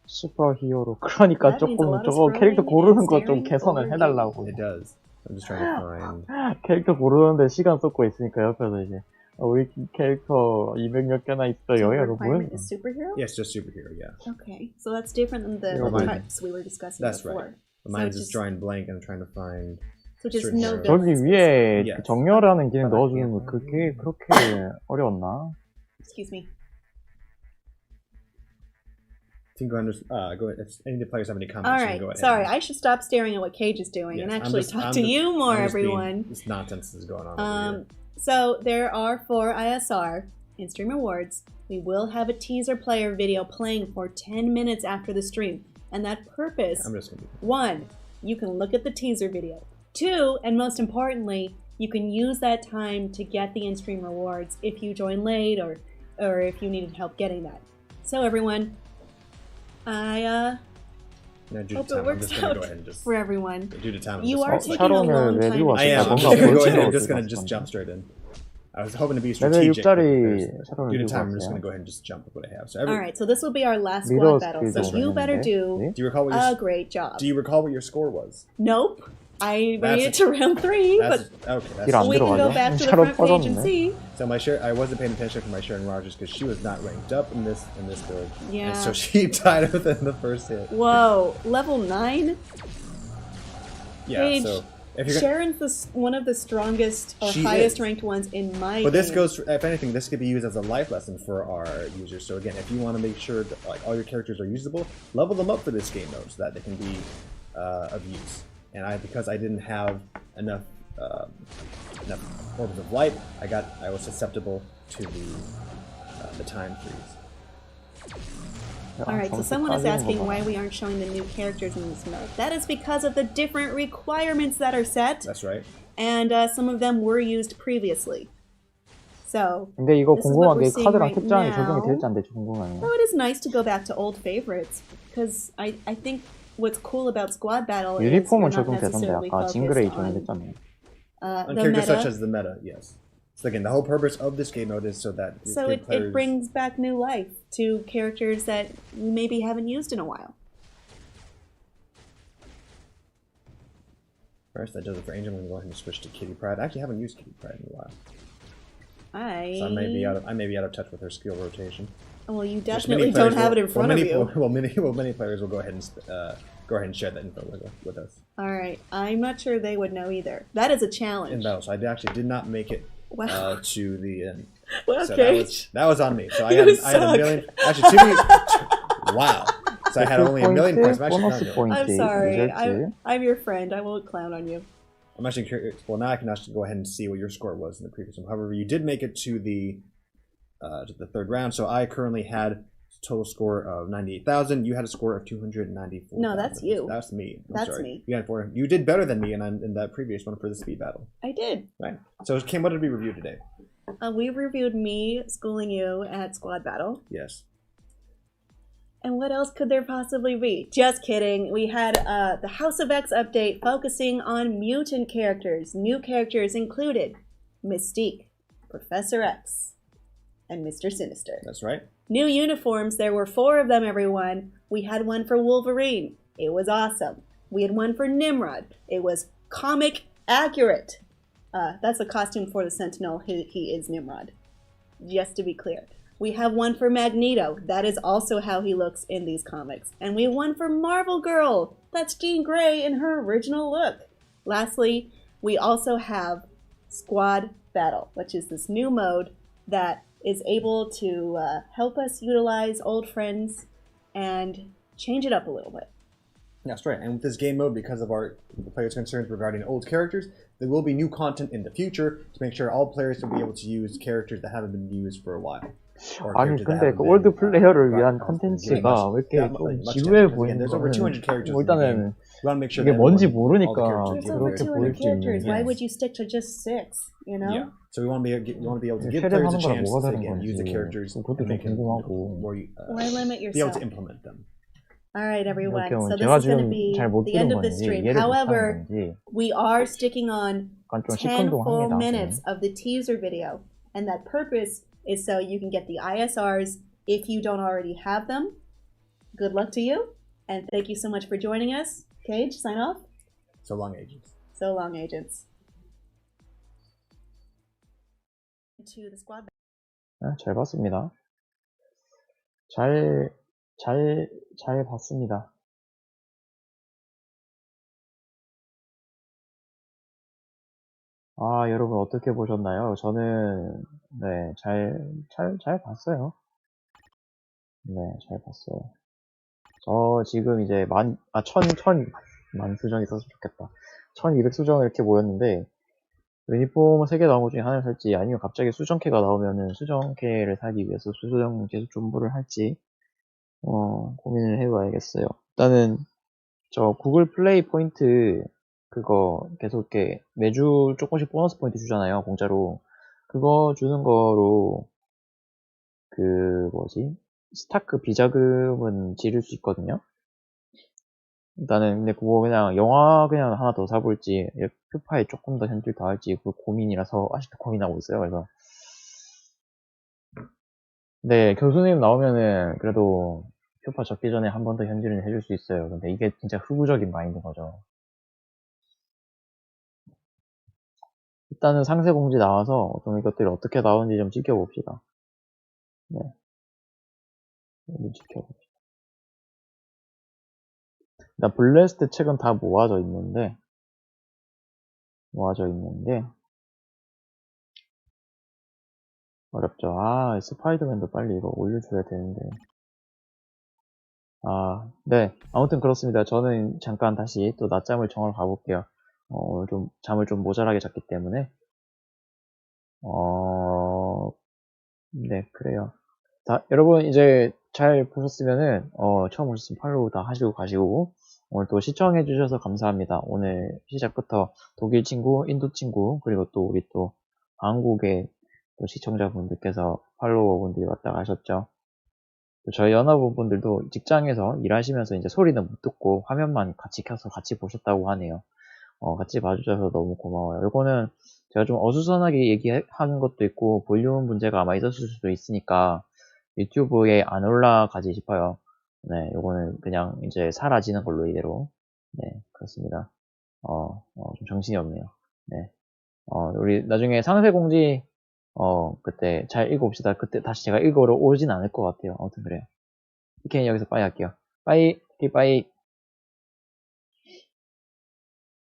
슈퍼 히어로. 그러니까 That means a 조금 lot of 저거 캐릭터 scrolling 고르는 and 거 좀 staring 개선을 over 해달라고. It does. I'm just trying to find. 캐릭터 고르는데 시간 쏟고 있으니까 옆에서 이제 우리 캐릭터 200몇 개나 있어요. So the 야, 너 뭐야? requirement is superhero? Yes, just superhero. Yeah. Okay, so that's different than the Never mind. types we were discussing That's before. right. Mine's just- just drawing blank and I'm trying to find. So just certain no areas. 저기 villains. 위에 Yes. 정렬하는 기능 But I 넣어주는 can't 거 find 그게 it. 그렇게 어려웠나? Excuse me. You can go ahead. If any of the players have any comments, All you right, can go ahead. sorry, I should stop staring at what Cage is doing and Yes, actually talk to you more, everyone. This nonsense is going on. Over here. So there are 4 ISR in Stream Awards. We will have a teaser player video playing for 10 minutes after the stream. And that purpose, I'm just gonna. 1, you can look at the teaser video. 2, and most importantly, you can use that time to get the in-stream rewards if you join late or if you needed help getting that. So everyone, I No, due to hope time, it I'm works just gonna out go ahead and just. for everyone. Due to time, I'm You just are gonna- taking a long 샤론을 time. 내비고 I am. 왔으니까 I'm 뭔가 just gonna go ahead. 보여주려고 I'm just gonna 들어갔어. just jump straight in. I was hoping to be 레벨 strategic. 6짜리 but 샤론을 due to 들고 time, I'm just 왔어요. gonna go ahead and just jump with what I have. So, All right, so this will be our last 미러 squad battle. 스킬 So you better do 정도였는데. do you recall what a your great job. Do you recall what your score was? Nope. I made That's it to round 3, but That's okay. 길 안 we can go 들어가죠? back to the 샤론 front page and 빠졌네. see. So I wasn't paying attention for my Sharon Rogers because she was not ranked up in this build. Yeah. And so she died within the first hit. Whoa, level 9? Yeah. Paige, So if you're gonna, Sharon's one of the strongest or She highest is. ranked ones in my but this game. goes, if anything, this could be used as a life lesson for our users. So again, if you want to make sure that like all your characters are usable, level them up for this game mode so that they can be of use. And because I didn't have enough orbs of light, I was susceptible to the time freeze. Alright, so someone is asking why we aren't showing the new characters in this mode. That is because of the different requirements that are set, That's right. and some of them were used previously. So, 근데 이거 This is what 궁금한 we're 게 seeing 카드랑 right 특장이 now. 적용이 될지 안 될지 궁금하네요. though it is nice to go back to old favorites, because I think what's cool about Squad Battle is 유니폼은 we're not 적용되던데 necessarily 아까 징그레이 focused on 적용됐잖아요. On the characters meta. such as the meta, yes. So again, the whole purpose of this game mode is so that So good it players- brings back new life to characters that you maybe haven't used in a while. First, that does it for Angel. I'm going to go ahead and switch to Kitty Pryde. I actually haven't used Kitty Pryde in a while, I so I may be out of touch with her skill rotation. Well, you Which definitely many don't players have it will- in front of you. Many players will go ahead and share that info with us. All right, I'm not sure they would know either. That is a In challenge. battle, so I actually did not make it Wow. to the end. Well, So okay. that was on me. So I You had a suck. million. Actually, wow. So I had only a million points. I'm 보너스 actually, 포인트 I'm sorry. 유절지. I'm your friend. I won't clown on you. I'm actually curious. Well, now I can actually go ahead and see what your score was in the previous one. However, you did make it to the third round. So I currently had a total score of 98,000. You had a score of 294. No, that's you. That's me. I'm That's sorry. me. You had 4. You did better than me in that previous one for the speed battle. I did. Right. So Kim, what did we review today? We reviewed me schooling you at Squad Battle. Yes. And what else could there possibly be? Just kidding. We had the House of X update focusing on mutant characters. New characters included Mystique, Professor X, and Mr. Sinister. That's right. New uniforms, there were 4 of them, everyone. We had one for Wolverine. It was awesome. We had one for Nimrod. It was comic accurate. That's a costume for the Sentinel. He is Nimrod. Just to be clear. We have one for Magneto. That is also how he looks in these comics. And we have one for Marvel Girl. That's Jean Grey in her original look. Lastly, we also have Squad Battle, which is this new mode that is able to help us utilize old friends and change it up a little bit. That's right. And with this game mode, because of the players' concerns regarding old characters, there will be new content in the future to make sure all players will be able to use characters that haven't been used for a while. 아니 근데 그 올드 플레이어를 위한 컨텐츠가 왜 이렇게 좀 지루해 보이는 거는 일단은 이게 뭔지 모르니까 There's over 그렇게 200 보일 수 characters. 있는 Why 게 would you stick to just 6? You know? Yeah. So we want to be able to give players a 체lem하는 거랑 chance 뭐가 to 다른 again, use the 건지 characters 그것도 and 좀 they can, 궁금하고 Why limit be able yourself? to implement them. All right, everyone. 이렇게 So this 제가 is going to 지금 be 잘 못 the end 들은 of the 건지 stream. 이해를 However, 못하는 건지 we are sticking on 약간 좀 10 full 시큰둥합니다. minutes of the teaser video. And that purpose is so you can get the ISRs if you don't already have them. Good luck to you. And thank you so much for joining us. Cage, sign off. So long, agents. So long, agents. To the squad. 잘 봤습니다. 잘 봤습니다. 아, 여러분 어떻게 보셨나요? 저는, 네, 잘 봤어요. 네, 잘 봤어요. 저 지금 이제 만 수정이 있었으면 좋겠다. 1200 수정 이렇게 모였는데, 유니폼 3개 나온 것 중에 하나를 살지, 아니면 갑자기 수정캐가 나오면은 수정캐를 사기 위해서 수정 계속 존버를 할지, 고민을 해봐야겠어요. 일단은, 저 구글 플레이 포인트, 그거 계속 이렇게 매주 조금씩 보너스 포인트 주잖아요, 공짜로. 그거 주는 거로, 스타크 비자금은 지를 수 있거든요. 일단은 근데 그거 그냥 영화 그냥 하나 더 사볼지 표파에 조금 더 현질 더 할지 그 고민이라서 아직도 고민하고 있어요. 그래서 네, 교수님 나오면은 그래도 표파 적기 전에 한 번 더 현질을 해줄 수 있어요. 근데 이게 진짜 흑우적인 마인드인 거죠. 일단은 상세 공지 나와서 좀 이것들이 어떻게 나오는지 좀 지켜봅시다. 네, 지켜봅시다. 일단 블레스트 책은 다 모아져 있는데 어렵죠. 아, 스파이더맨도 빨리 이거 올려줘야 되는데. 아, 네. 아무튼 그렇습니다. 저는 잠깐 다시 또 낮잠을 정하러 가볼게요. 오늘 좀 잠을 좀 모자라게 잤기 때문에. 네, 그래요. 자, 여러분 이제 잘 보셨으면은, 처음 오셨으면 팔로우 다 하시고 가시고, 오늘 또 시청해주셔서 감사합니다. 오늘 시작부터 독일 친구, 인도 친구, 그리고 또 우리 또 한국의 또 시청자분들께서 팔로워분들이 왔다 가셨죠. 저희 연합원분들도 직장에서 일하시면서 이제 소리는 못 듣고 화면만 같이 켜서 같이 보셨다고 하네요. 같이 봐주셔서 너무 고마워요. 이거는 제가 좀 어수선하게 얘기하는 것도 있고 볼륨 문제가 아마 있었을 수도 있으니까 유튜브에 안 올라가지 싶어요. 네, 요거는 그냥 이제 사라지는 걸로 이대로. 네, 그렇습니다. 좀 정신이 없네요. 네. 우리 나중에 상세 공지, 그때 잘 읽어봅시다. 그때 다시 제가 읽으러 오진 않을 것 같아요. 아무튼 그래요. 이렇게 여기서 빠이 할게요. 빠이, 빠이.